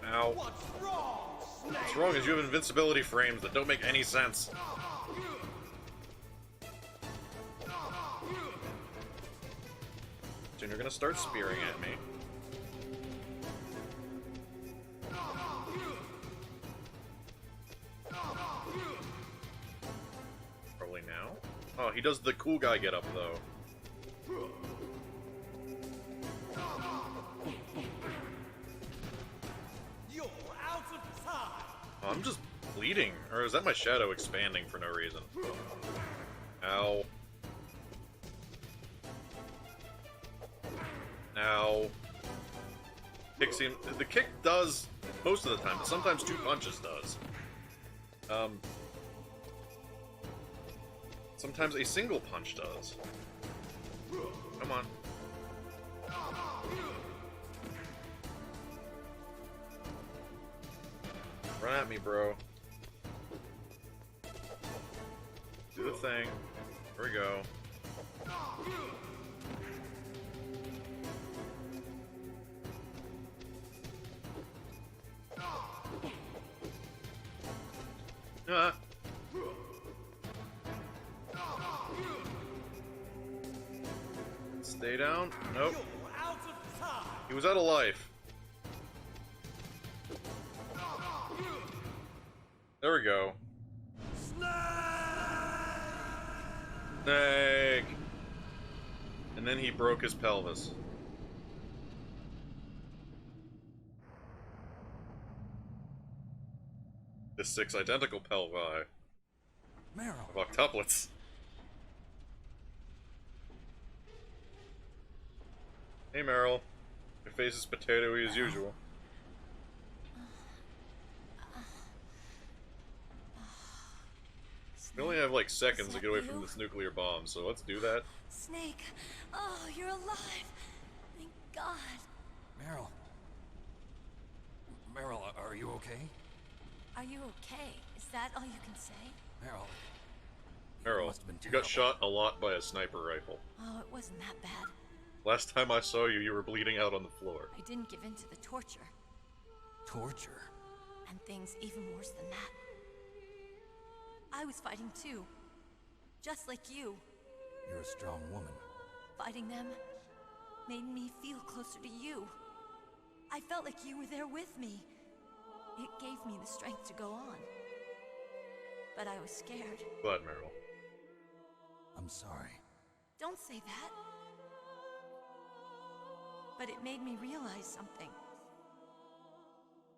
Ow. What's wrong is you have invincibility frames that don't make any sense. Soon you're gonna start spearing at me. Probably now. Oh, he does the cool guy get up though. Oh, I'm just bleeding. Or is that my shadow expanding for no reason? Ow. Ow. Kick seems... The kick does most of the time, but sometimes 2 punches does. Sometimes a single punch does. Come on. Run at me, bro. Do the thing. Here we go. Ah. Stay down. Nope. He was out of life. There we go. Snake! And then he broke his pelvis. The 6 identical pelvi Meryl. of octuplets. Hey Meryl. Your face is potatoey as usual. We only have like seconds to get away from this nuclear bomb, so let's do that. Snake, oh, you're alive. Thank God. Meryl. Meryl, are you okay? Are you okay? Is that all you can say? Meryl. Meryl, must have been you got terrible. shot a lot by a sniper rifle. Oh, it wasn't that bad. Last time I saw you, you were bleeding out on the floor. I didn't give in to the torture. Torture? And things even worse than that. I was fighting too. Just like you. You're a strong woman. Fighting them made me feel closer to you. I felt like you were there with me. It gave me the strength to go on. But I was scared. Glad, Meryl. I'm sorry. Don't say that. But it made me realize something.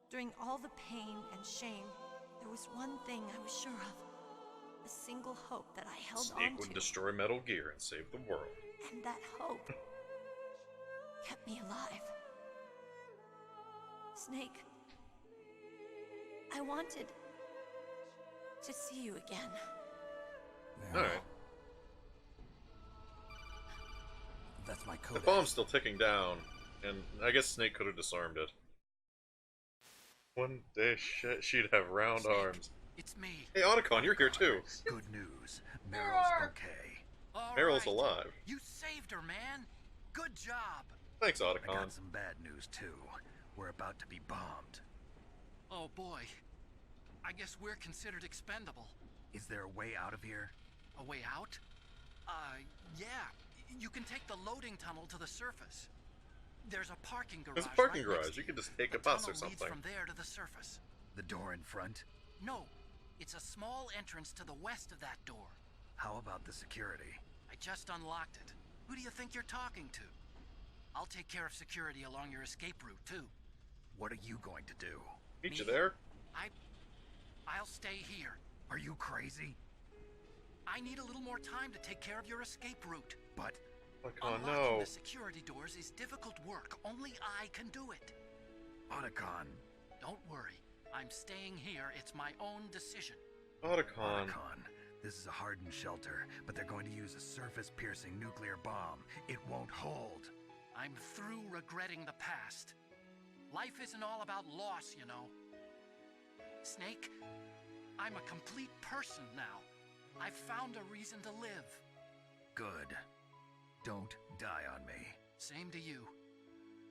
During all the pain and shame, there was one thing I was sure of. A single hope that I held on Snake to. would destroy Metal Gear and save the world. And that hope kept me alive. Snake, I wanted to see you again. Meryl. Alright. That's my The code. bomb's still ticking down, and I guess Snake could have disarmed it. One day she'd have round Snake, arms. it's me. Hey, Otacon, you're here too. Good news. Meryl's okay. All Meryl's right. alive. You saved her, man. Good job. Thanks, I Otacon. got some bad news too. We're about to be bombed. Oh boy. I guess we're considered expendable. Is there a way out of here? A way out? Yeah. You can take the loading tunnel to the surface. There's a parking garage. There's a parking right next garage. to You can just take The a bus or tunnel leads something. from there to the surface. The door in front? No, it's a small entrance to the west of that door. How about the security? I just unlocked it. Who do you think you're talking to? I'll take care of security along your escape route, too. What are you going to do? Meet you Me? there. I'll stay here. Are you crazy? I need a little more time to take care of your escape route. But Otacon, Unlocking no. the security doors is difficult work. Only I can do it. Otacon. Don't worry. I'm staying here. It's my own decision. Otacon. Otacon. This is a hardened shelter, but they're going to use a surface-piercing nuclear bomb. It won't hold. I'm through regretting the past. Life isn't all about loss, you know. Snake, I'm a complete person now. I've found a reason to live. Good. Don't die on me. Same to you.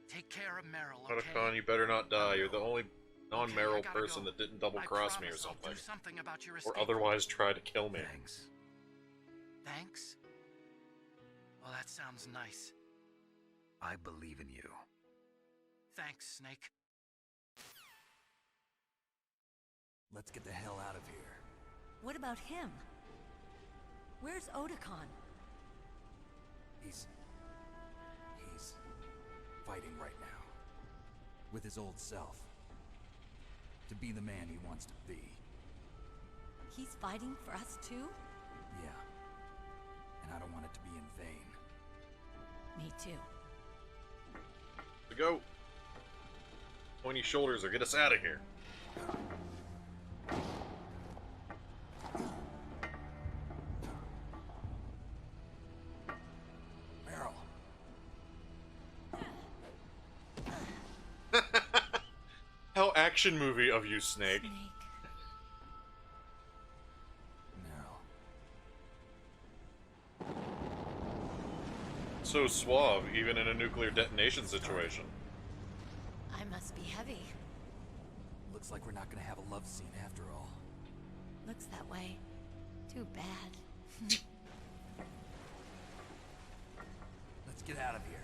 Take care of Meryl, okay? Otacon, you better not die. You're the only non-Meryl Okay, I gotta person go. that didn't double I cross me or promise I'll something. do something about your Or escape. otherwise try to kill me. Thanks. Thanks? Well, that sounds nice. I believe in you. Thanks, Snake. Let's get the hell out of here. What about him? Where's Otacon? He's fighting right now. With his old self. To be the man he wants to be. He's fighting for us too? Yeah. And I don't want it to be in vain. Me too. To go. Pointy shoulders or get us out of here. Meryl. How action movie of you, Snake. Snake. Meryl. So suave, even in a nuclear detonation situation. I must be heavy. Looks like we're not gonna have a love scene after all. Looks that way. Too bad. Let's get out of here.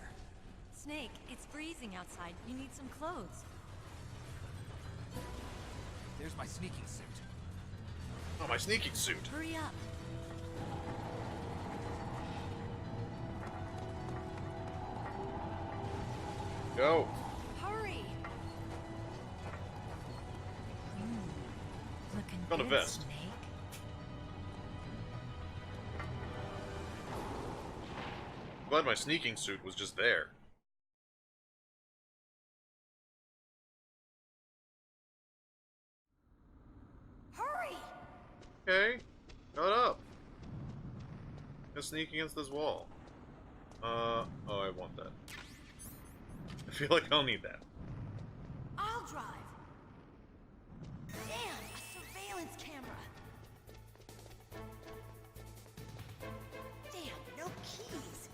Snake, it's freezing outside. You need some clothes. There's my sneaking suit. Oh, my sneaking suit. Hurry up. Go. Hurry! Looking Found a good, vest. Snake. Glad my sneaking suit was just there. Hurry! Okay, shut up. Gonna sneak against this wall. Oh, I want that. I feel like I'll need that. I'll drive. Damn, a surveillance camera. Damn, no keys.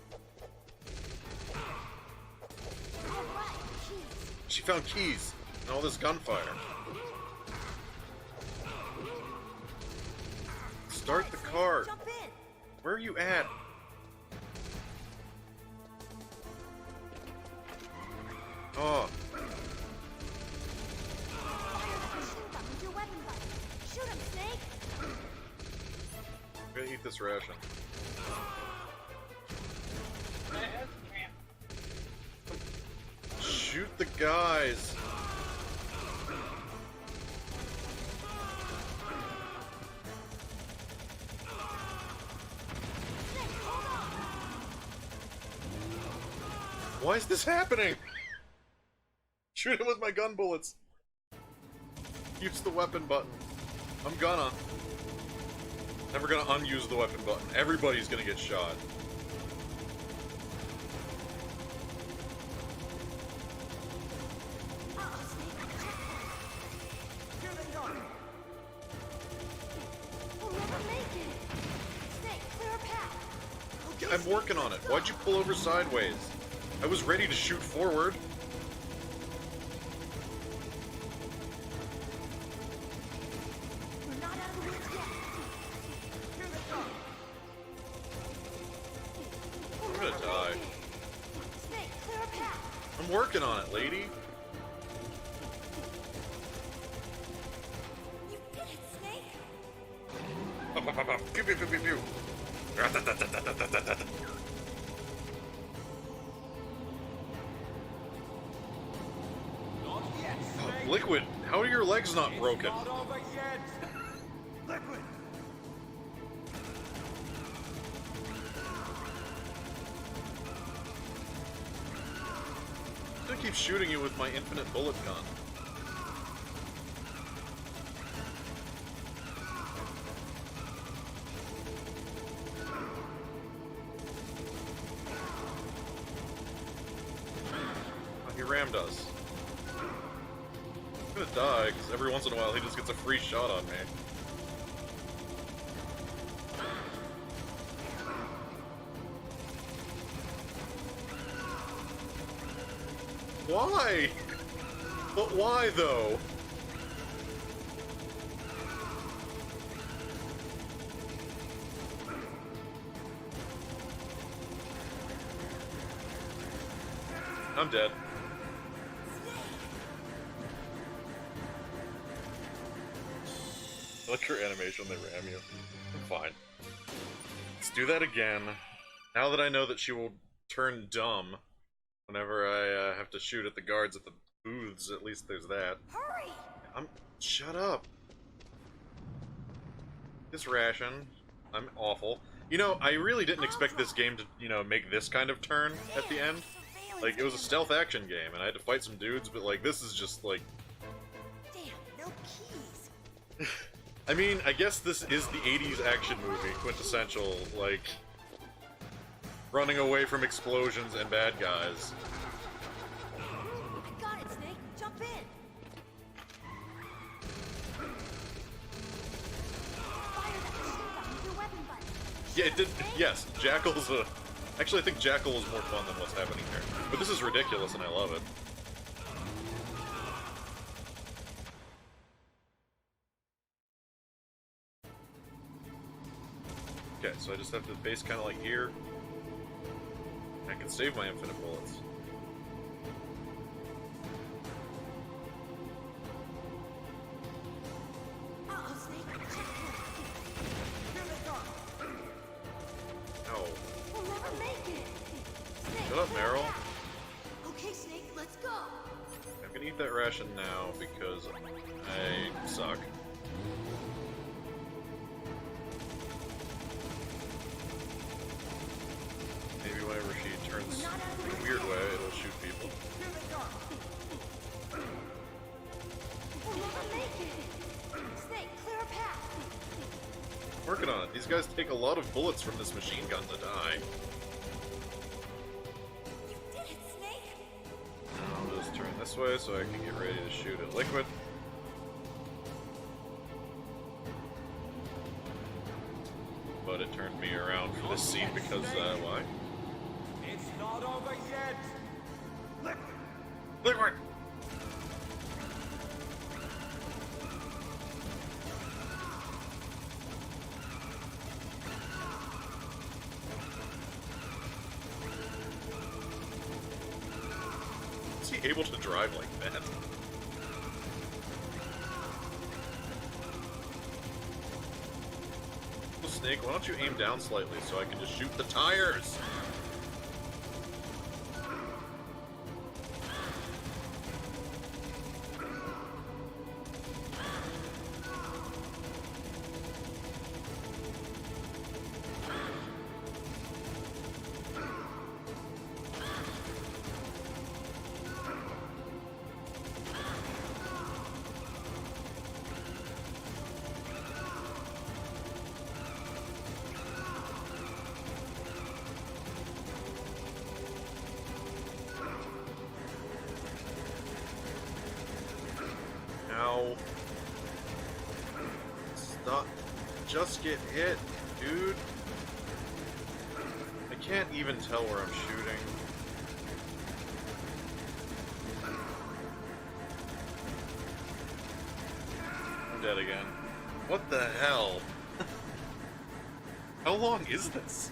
All right, keys. She found keys and all this gunfire. Start the car. Jump in. Where are you at? Oh, Fire that machine gun with your weapon button. Shoot him, Snake. I'm gonna eat this ration. Shoot the guys. Snake, hold on. Why is this happening? Shoot him with my gun bullets. Use the weapon button. I'm gonna. Never gonna unuse the weapon button. Everybody's gonna get shot. Uh-oh, Snake. Checkpoint. Here they come! We'll never make it. Snake, clear a path. Okay, I'm Snake, working on it. let's Why'd go. you pull over sideways? I was ready to shoot forward. We're not out of the woods yet. Here they come! We'll I'm gonna never die. make it. Snake, clear a path. I'm working on it, lady. You did it, Snake. Pew pew pew pew pew. Not yet, Snake! Liquid, how are your legs not broken? Not over yet! Liquid! I'm gonna keep shooting you with my infinite bullet gun. Oh, he rammed us. I'm gonna die, because every once in a while he just gets a free shot on me. Why? But why, though? I'm dead. I like your animation, they ram you. I'm fine. Let's do that again. Now that I know that she will turn dumb whenever I have to shoot at the guards at the booths, at least there's that. Hurry! Shut up. This ration. I'm awful. You know, I really didn't expect this game to, you know, make this kind of turn at the end. Like, it was a stealth action game, and I had to fight some dudes, but, like, this is just, like... Damn, no keys. I mean, I guess this is the 80s action movie, quintessential, like... running away from explosions and bad guys. I got it, Snake. Jump in. Fire that machine gun with your weapon button. Yeah, it did. Yes, Jackal's a... Actually, I think Jackal is more fun than what's happening here. But this is ridiculous, and I love it. Okay, so I just have to base kind of like here. I can save my infinite bullets. Uh-oh, Snake. Checkpoint. Here they come! No. We'll never make it. Snake, Shut up, clear Meryl. a path. Okay, Snake, let's can't eat that ration now because I suck. Maybe whenever she turns in a weird way, it'll shoot people. We'll never make it! Snake, clear a path! Working on it. These guys take a lot of bullets from this machine gun to die. You did it, Snake! Now I'll just turn this way so I can get ready to shoot at Liquid. But it turned me around for this scene because, why? It's not over yet! Liquid! Is he able to drive like that? Well, Snake, why don't you aim down slightly so I can just shoot the tires? Ow. Stop. Just get hit, dude. I can't even tell where I'm shooting. I'm dead again. What the hell? How long is this?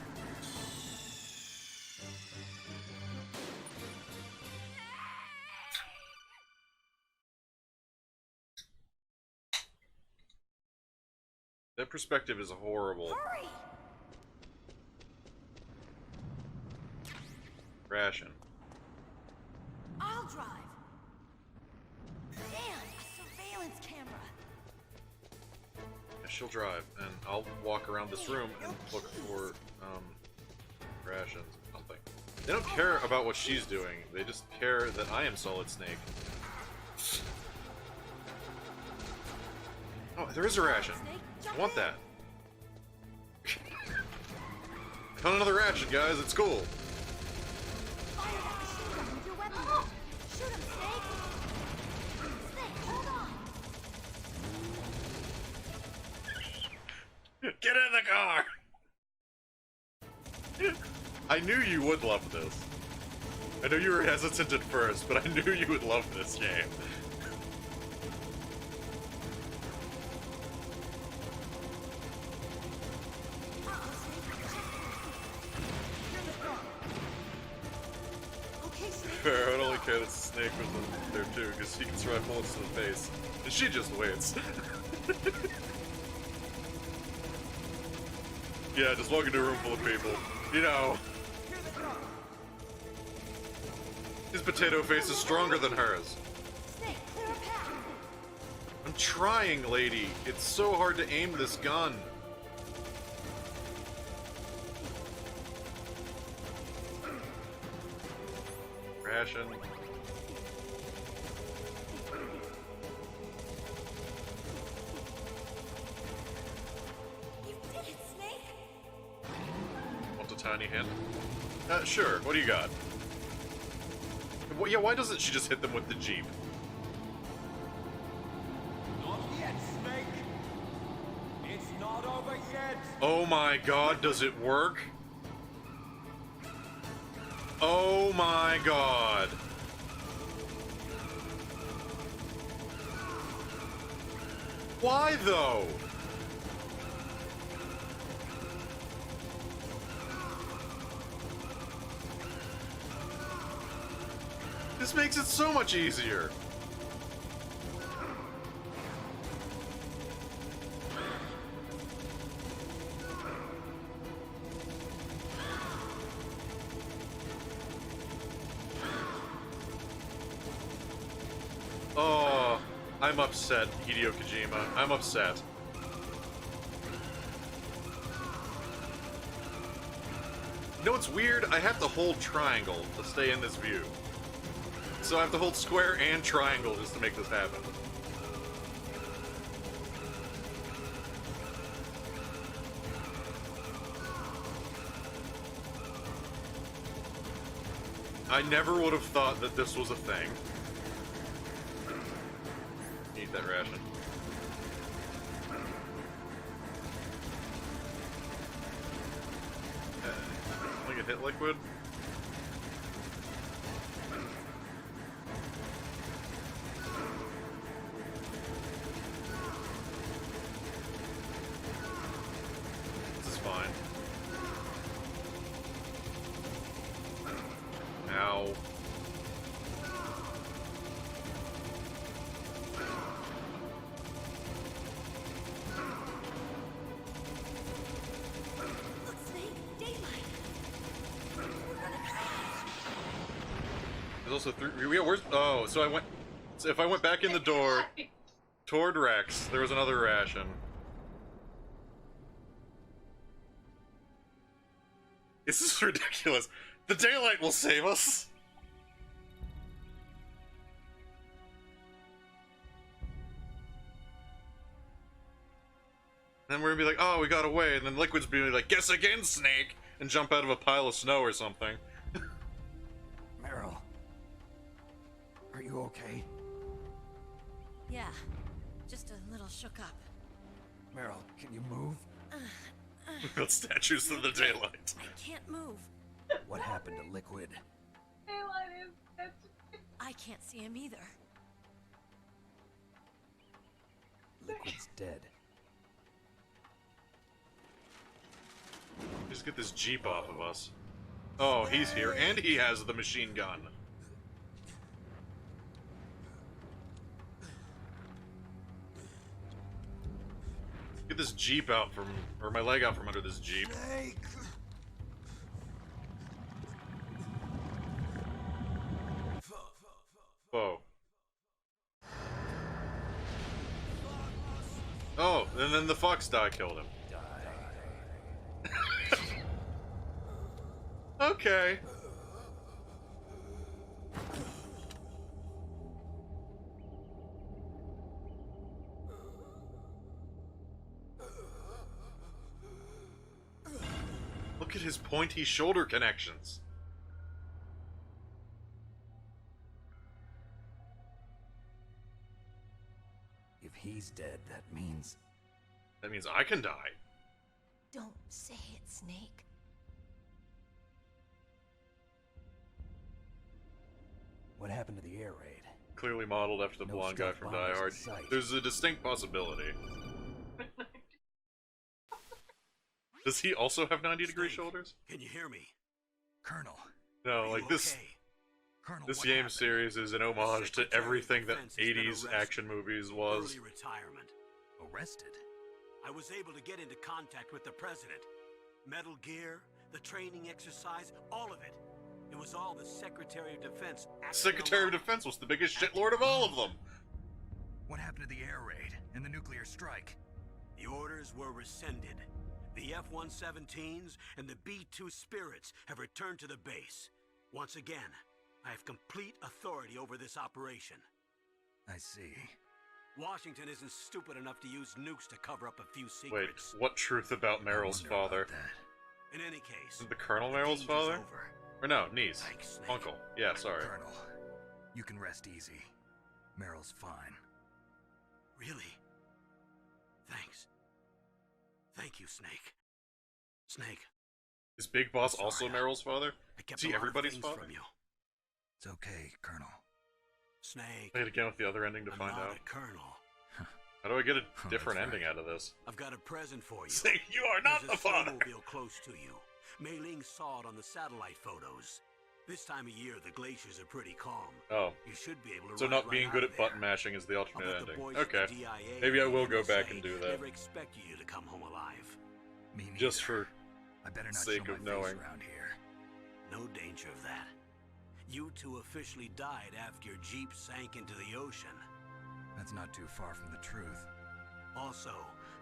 That perspective is horrible. Hurry! Ration. I'll drive. Damn, a surveillance camera. Yeah, she'll drive, and I'll walk around this room and look for, rations or something. They don't care about what she's doing, they just care that I am Solid Snake. Oh, there is a ration. I want that. Found another ration, guys, it's cool. Fire that machine gun with your weapon. Shoot him, Snake. Snake, hold on. Get in the car! I knew you would love this. I know you were hesitant at first, but I knew you would love this game. Fair, I would only care that Snake was in there too, because he can survive bullets to the face. And she just waits. Yeah, just walk into a room full of people. You know. His potato face is stronger than hers. Snake, clear a path. I'm trying, lady. It's so hard to aim this gun. Ration. You did it, Snake. Want a tiny hint? Sure. What do you got? Yeah, why doesn't she just hit them with the Jeep? Not yet, Snake! It's not over yet! Oh my god, does it work? Oh my god. Why though? This makes it so much easier. I'm upset, Hideo Kojima. I'm upset. You know what's weird? I have to hold triangle to stay in this view. So I have to hold square and triangle just to make this happen. I never would have thought that this was a thing. Eat that ration. I can hit liquid. This is fine. Ow. Look, Snake, daylight. There's also three. Yeah, where's? Oh, so I went. So if I went back in the door toward Rex, there was another ration. This is ridiculous. The daylight will save us. Then we're gonna be like, oh, we got away, and then Liquid's be like, guess again, Snake, and jump out of a pile of snow or something. Meryl. Are you okay? Yeah, just a little shook up. Meryl, can you move? We built statues of the daylight. I can't move. What happened to Liquid? I can't see him either. Liquid's dead. Just get this Jeep off of us. Oh, he's here, and he has the machine gun. Get this Jeep out from, or my leg out from under this Jeep. Snake! Whoa. Oh, and then the fox die killed him. Okay. Look at his pointy shoulder connections. If he's dead, that means... That means I can die. Don't say it, Snake. What happened to the air raid? Clearly modeled after the No blonde guy stealth from bombers Die in Hard. sight. There's a distinct possibility. Does he also have 90-degree Snake, shoulders? Can you hear me? Colonel. No, Are like you this. okay? Colonel, This what game happened? series is an homage to Secretary of everything that Defense has been 80s arrested. action movies was. Early retirement. Arrested? I was able to get into contact with the president. Metal Gear, the training exercise, all of it. It was all the Secretary of Defense. acting Secretary of alone. Defense was the biggest shitlord of all of them. What happened to the air raid and the nuclear strike? The orders were rescinded. The F-117s and the B-2 Spirits have returned to the base. Once again, I have complete authority over this operation. I see. Washington isn't stupid enough to use nukes to cover up a few Wait, secrets. what truth about Meryl's I wonder father? about that. In any case, Isn't the Colonel the Meryl's danger's father? over. Or no, niece. Thanks, Snake. Uncle. Yeah, sorry. Colonel, you can rest easy. Meryl's fine. Really? Thanks. Thank you, Snake. Snake, Is Big Boss Sorry, also Meryl's father? I kept Is he a lot of everybody's things father? from you. It's okay, Colonel. Snake, Play it again with the other ending to I'm find not out. a colonel. How do I get a Oh, different that's ending right. out of this? I've got a present for you. Say, you are not There's the father! a snowmobile close to you. Mei Ling saw it on the satellite photos. This time of year, the glaciers are pretty calm. Oh. You should be able to So ride not right being out good of at button there. mashing is the I'll alternate bet the ending. boys at Okay. the DIA Maybe I and will the go back NSA and do that. Never expected you to come home alive. Me neither. Just for I better not sake show of my knowing. face around here. No danger of that. You two officially died after your Jeep sank into the ocean. That's not too far from the truth. Also,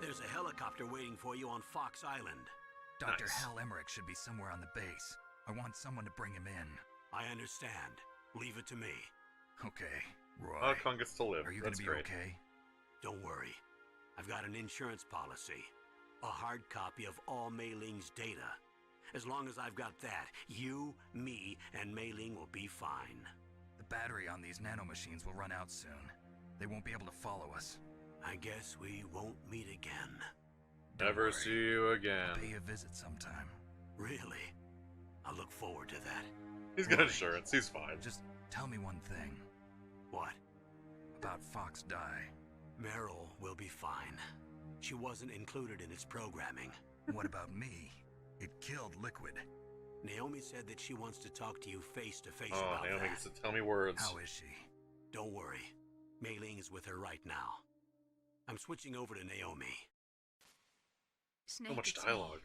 there's a helicopter waiting for you on Fox Island. Dr. Nice. Hal Emmerich should be somewhere on the base. I want someone to bring him in. I understand. Leave it to me. Okay, Roy. Hong Kong gets to live. Are you That's gonna be great. okay? Don't worry. I've got an insurance policy. A hard copy of all Mei Ling's data. As long as I've got that, you, me, and Mei Ling will be fine. The battery on these nanomachines will run out soon. They won't be able to follow us. I guess we won't meet again. Don't Never worry. see you again. I'll pay you a visit sometime. Really? I look forward to that. He's got insurance. He's fine. Just tell me one thing. What? About Fox Die. Meryl will be fine. She wasn't included in its programming. What about me? It killed Liquid. Naomi said that she wants to talk to you face to face Oh, about Naomi that. gets to tell me words. How is she? Don't worry. Mei Ling is with her right now. I'm switching over to Naomi. So much dialogue.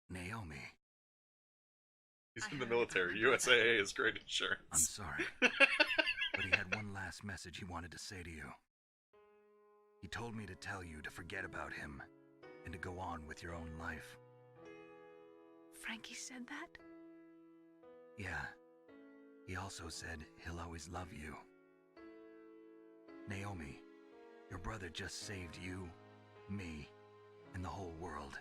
Naomi. He's I in the heard military. about that. USAA is great I'm insurance. sorry. But he had one last message he wanted to say to you. He told me to tell you to forget about him and to go on with your own life. Frankie said that? Yeah. He also said he'll always love you. Naomi, your brother just saved you, me, and the whole world.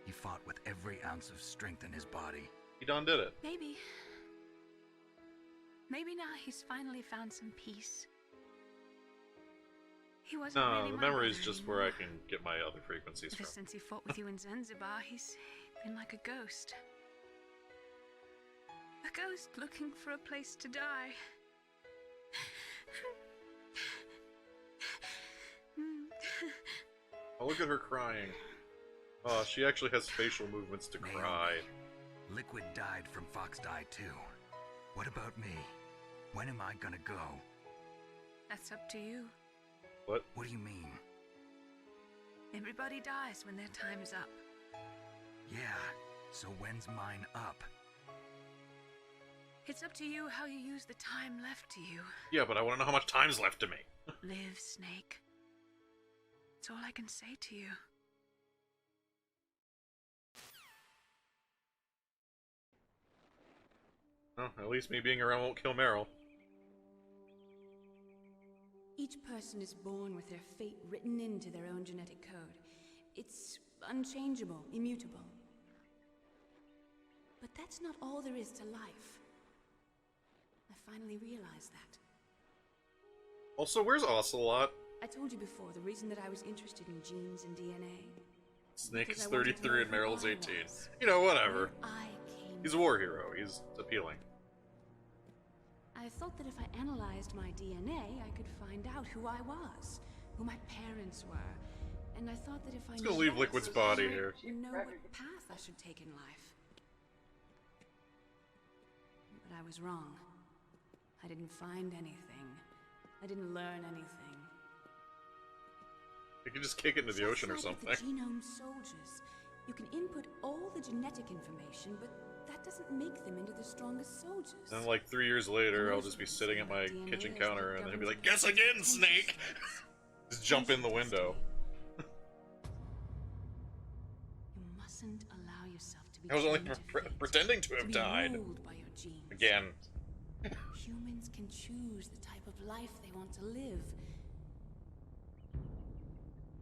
He fought with every ounce of strength in his body. He done did it. Maybe. Maybe now he's finally found some peace. He wasn't No, really the my memory is brother just where I anymore. can get my other frequencies Ever from. since he fought with you in Zanzibar, he's been like a ghost. A ghost looking for a place to die. Oh, look at her crying. Oh, she actually has facial movements to Naomi. cry. Liquid died from Fox Die too. What about me? When am I gonna go? That's up to you. What? What do you mean? Everybody dies when their time is up. Yeah, so when's mine up? It's up to you how you use the time left to you. Yeah, but I want to know how much time's left to me. Live, Snake. That's all I can say to you. Well, at least me being around won't kill Meryl. Each person is born with their fate written into their own genetic code. It's unchangeable, immutable. But that's not all there is to life. I finally realized that. Also, where's Ocelot? I told you before, the reason that I was interested in genes and DNA. Snake Because is I wanted to 33 and know who Meryl's I 18. was. You know, whatever. Where I came He's a war hero. He's appealing. I thought that if I analyzed my DNA, I could find out who I was, who my parents were, and I thought that if I Let's knew go leave that, Liquid's body I here. would know what path I should take in life. But I was wrong. I didn't find anything. I didn't learn anything. You can just kick it into the ocean or Just like something. with the genome soldiers, you can input all the genetic information, but that doesn't make them into the strongest soldiers. And like 3 years later, I'll just be sitting at my kitchen counter and he'll be like, "Guess again, Snake!" Just jump in the window. You mustn't allow yourself to be I was only chained to fate, pretending to have be died. ruled by your genes. Again. Humans can choose the type of life they want to live.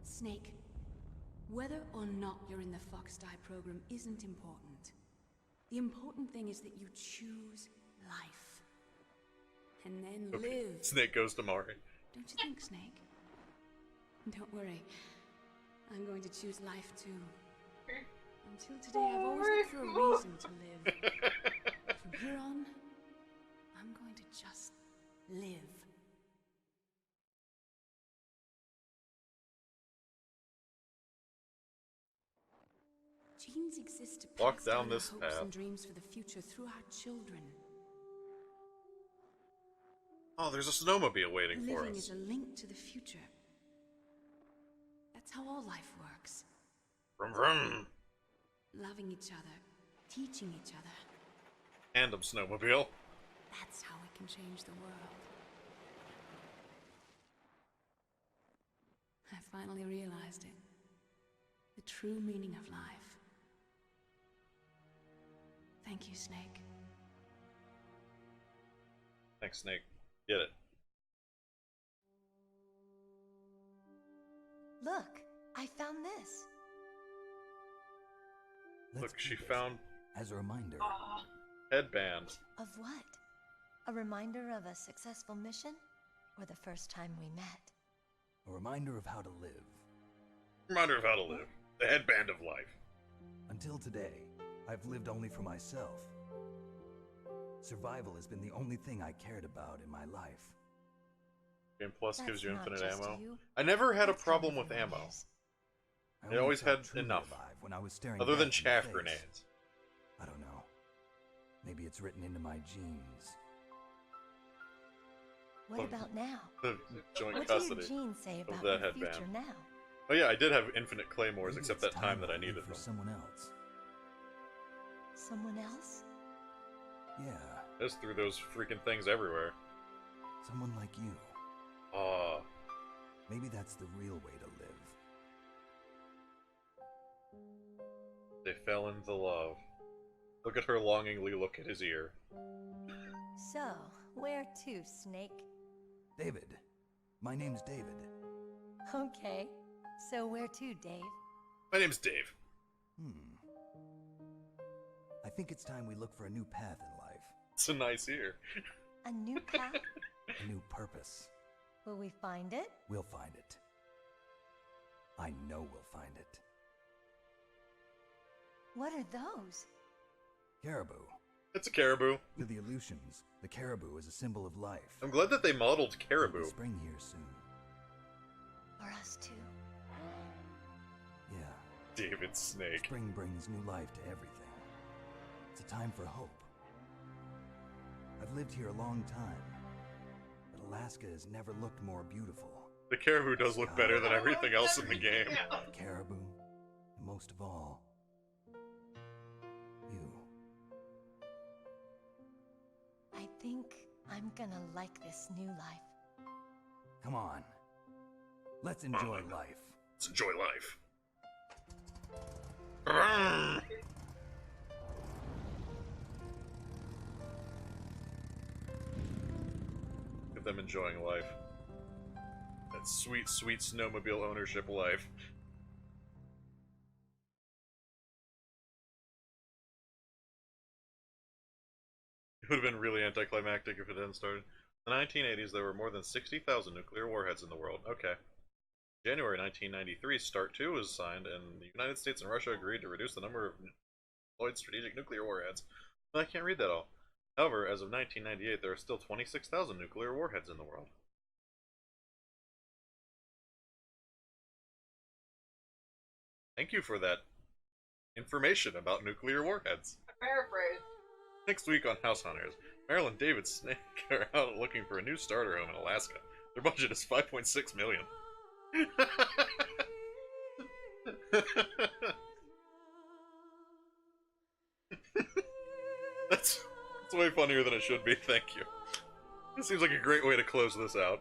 Snake, whether or not you're in the Fox Die program isn't important. The important thing is that you choose life. And then live. Snake goes to Mari. Don't you think, Snake? Don't worry. I'm going to choose life too. Until today, I've always looked for a reason to live. From here on, I'm going to just live. Genes exist to Walk pass down our this hopes path. and dreams for the future through our children. Oh, there's a snowmobile waiting for Living us. is a link to the future. That's how all life works. Vroom vroom. Loving each other, teaching each other. Tandem snowmobile. That's how we can change the world. I finally realized it. The true meaning of life. Thank you, Snake. Thanks, Snake. Get it. Look, I found this. Look, she found as a reminder. Headband. Of what? A reminder of a successful mission? Or the first time we met? A reminder of how to live. Reminder of how to live. The headband of life. Until today, I've lived only for myself. Survival has been the only thing I cared about in my life. Game Plus gives you That's not infinite just ammo. you. I never had a That's problem how with everyone ammo. is. I It only always felt had truly enough. alive when I was staring Other than death in the chaff face. grenades. I don't know. Maybe it's written into my genes. What about now? The joint What do your custody. genes say of about that your headband. future now? Oh yeah, I did have infinite claymores, Maybe except it's that time that I live needed for them. someone else. Someone else? Yeah, Just threw those freaking things everywhere. someone like you. Aw. Maybe that's the real way to live. They fell into love. Look at her longingly look at his ear. So, where to, Snake? David. My name's David. Okay. So where to, Dave? My name's Dave. I think it's time we look for a new path in life. It's a nice ear. A new path? A new purpose. Will we find it? We'll find it. I know we'll find it. What are those? Caribou. It's a caribou. To the Aleutians, the caribou is a symbol of life. I'm glad that they modeled It'll caribou. be spring here soon. For us too. Yeah. David Snake. Spring brings new life to everything. It's a time for hope. I've lived here a long time, but Alaska has never looked more beautiful. The caribou does look better than everything else in the game. The caribou, and most of all, you. I think I'm gonna like this new life. Come on. Let's enjoy life. Let's enjoy life. Brrrr. Look at them enjoying life. That sweet, sweet snowmobile ownership life. It would have been really anticlimactic if it hadn't started. In the 1980s, there were more than 60,000 nuclear warheads in the world. Okay. January 1993, START 2 was signed, and the United States and Russia agreed to reduce the number of deployed strategic nuclear warheads. But I can't read that all. However, as of 1998, there are still 26,000 nuclear warheads in the world. Thank you for that information about nuclear warheads. Paraphrase. Next week on House Hunters, Meryl and David Snake are out looking for a new starter home in Alaska. Their budget is $5.6 million. That's way funnier than it should be, thank you. It seems like a great way to close this out.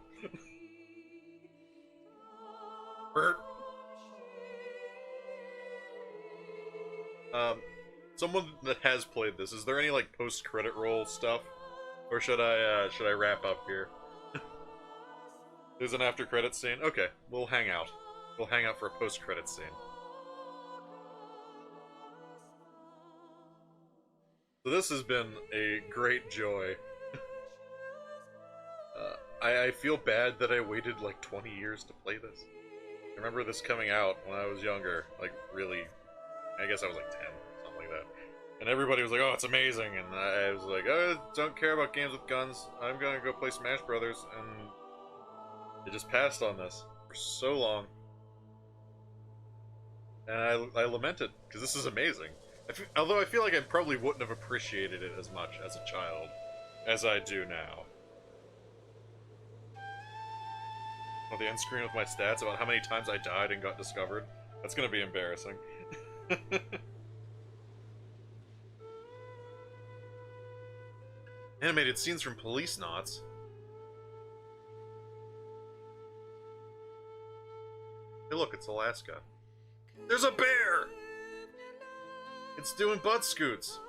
Bert. Someone that has played this, is there any like post-credit roll stuff? Or should I wrap up here? There's an after-credit scene? Okay, we'll hang out. We'll hang out for a post-credit scene. So this has been a great joy. I feel bad that I waited like 20 years to play this. I remember this coming out when I was younger, like really, I guess I was like 10, something like that. And everybody was like, oh, it's amazing, and I was like, oh, I don't care about games with guns, I'm gonna go play Smash Brothers, and it just passed on this for so long. And I lament it, because this is amazing. Although I feel like I probably wouldn't have appreciated it as much as a child as I do now. On the end screen with my stats about how many times I died and got discovered. That's gonna be embarrassing. Animated scenes from Police Knots. Hey, look, it's Alaska. There's a bear! It's doing butt scoots.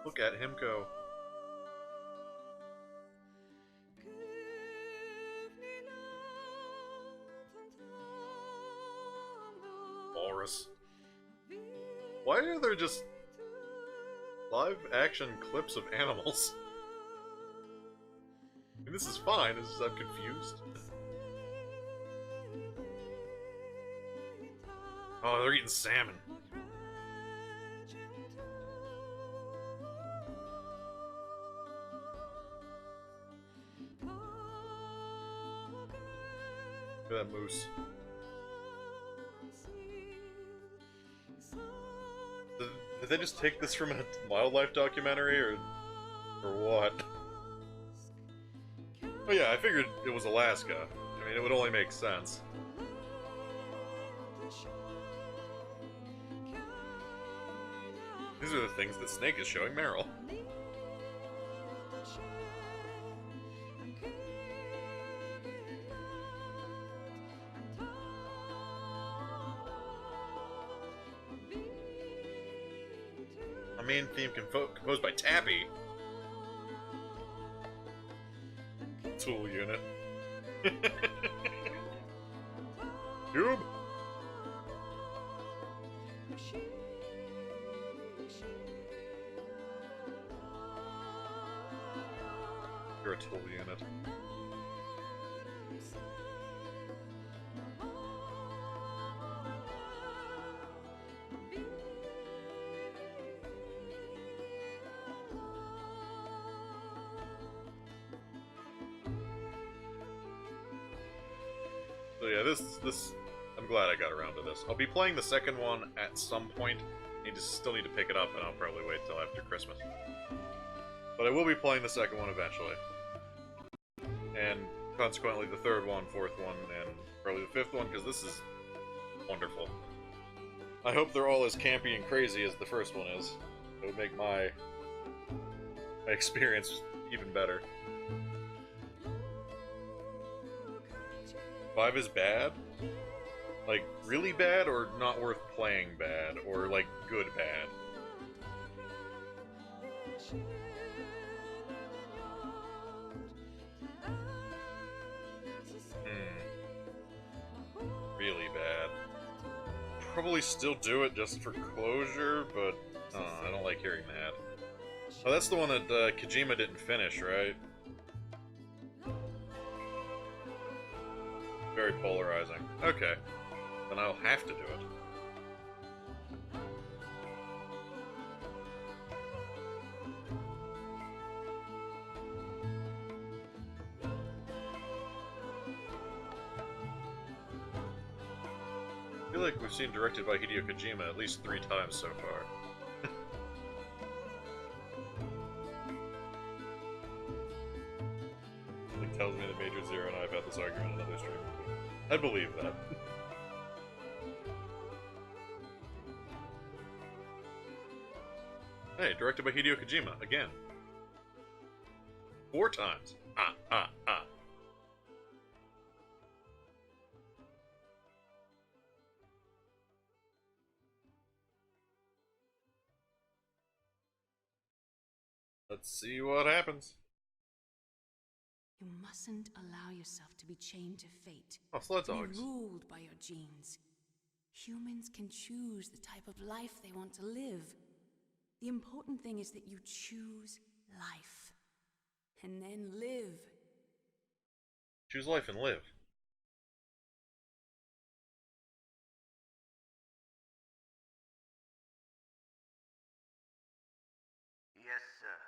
Look at him go. Walrus. Why are there just live action clips of animals? I mean, this is fine, it's just I'm confused. Oh, they're eating salmon. Look at that moose. Did they just take this from a wildlife documentary, or what? Oh yeah, I figured it was Alaska. I mean, it would only make sense. These are the things that Snake is showing Meryl. A main theme composed by Tappy. Tool unit. Cube. You're a tool unit. So yeah, this I'm glad I got around to this. I'll be playing the second one at some point. Still need to pick it up, and I'll probably wait till after Christmas. But I will be playing the second one eventually. And consequently the third one, fourth one, and probably the fifth one, because this is wonderful. I hope they're all as campy and crazy as the first one is. It would make my experience even better. 5 is bad? Like, really bad, or not worth playing bad? Or, like, good bad? Really bad. Probably still do it just for closure, but I don't like hearing that. Oh, that's the one that Kojima didn't finish, right? Very polarizing. Okay. Then I'll have to do it. I feel like we've seen directed by Hideo Kojima at least 3 times so far. It tells me that Major Zero and I have had this argument in another stream. I believe that. Hey, directed by Hideo Kojima, again. 4 times. Let's see what happens. You mustn't allow yourself to be chained to fate. Oh, sled to dogs. be ruled by your genes. Humans can choose the type of life they want to live. The important thing is that you choose life. And then live. Choose life and live. Yes, sir.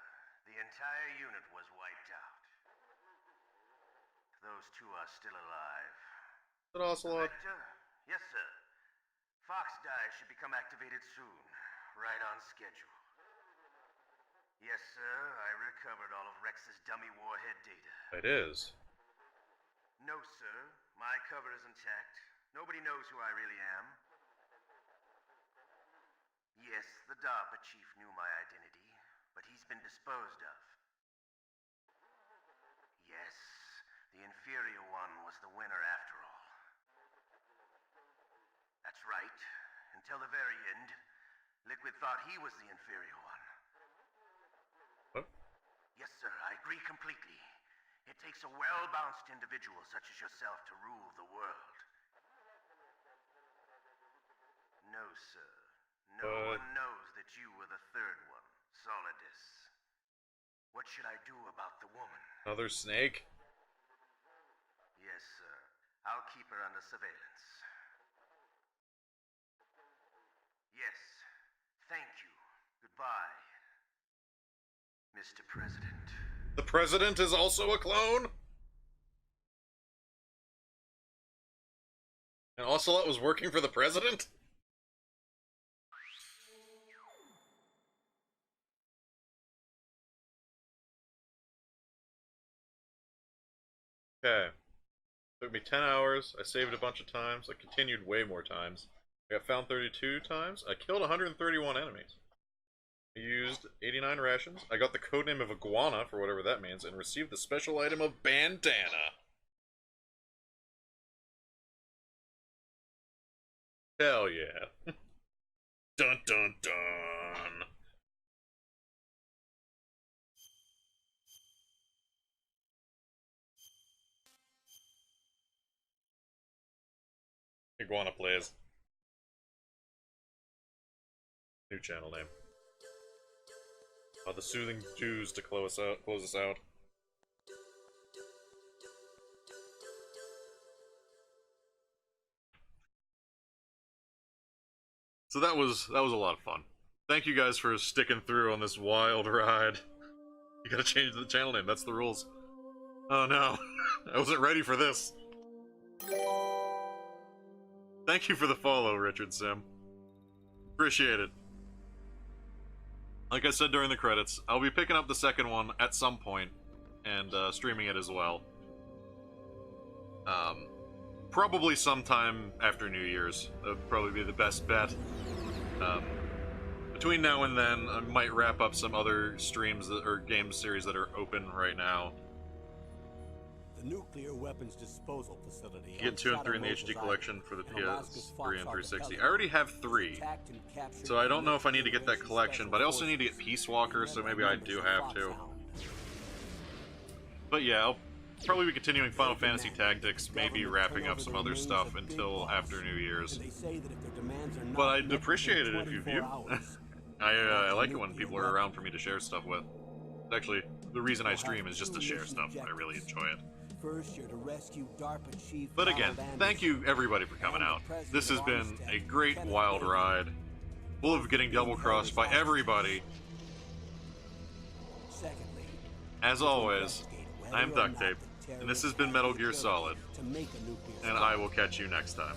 The entire unit was wiped out. Those 2 are still alive. But Ocelot. Vector? Yes, sir. Fox die should become activated soon. Right on schedule. Yes, sir. I recovered all of Rex's dummy warhead data. It is. No, sir. My cover is intact. Nobody knows who I really am. Yes, the DARPA chief knew my identity, but he's been disposed of. Yes, the inferior one was the winner after all. That's right. Until the very end, Liquid thought he was the inferior one. What? Yes, sir, I agree completely. It takes a well-balanced individual such as yourself to rule the world. No, sir. No one knows that you were the third one, Solidus. What should I do about the woman? Another snake? Yes, sir. I'll keep her under surveillance. Yes. Thank you. Goodbye, Mr. President. The president is also a clone? And Ocelot was working for the president? Okay. Took me 10 hours. I saved a bunch of times. I continued way more times. I got found 32 times. I killed 131 enemies. I used 89 rations. I got the codename of Iguana, for whatever that means, and received the special item of Bandana. Hell yeah. Dun dun dun. Iguana plays. New channel name. The soothing dews to close us out. So that was a lot of fun. Thank you guys for sticking through on this wild ride. You gotta change the channel name, that's the rules. Oh no, I wasn't ready for this. Thank you for the follow, Richard Sim. Appreciate it. Like I said during the credits, I'll be picking up the second one at some point and streaming it as well. Probably sometime after New Year's. That would probably be the best bet. Between now and then, I might wrap up some other streams or game series that are open right now. The nuclear weapons disposal facility. Get 2 and 3 in the HD collection for the PS3 and 360. I already have 3, so I don't know if I need to get that collection, but I also need to get Peace Walker, so maybe I do have to. But yeah, I'll probably be continuing Final Fantasy Tactics, maybe wrapping up some other stuff until after New Year's. But I'd appreciate it if you view. I like it when people are around for me to share stuff with. Actually, the reason I stream is just to share stuff. I really enjoy it. But again, thank you everybody for coming out. This has been a great wild ride, full of getting double-crossed by everybody. As always, I'm Ductape, and this has been Metal Gear Solid, and I will catch you next time.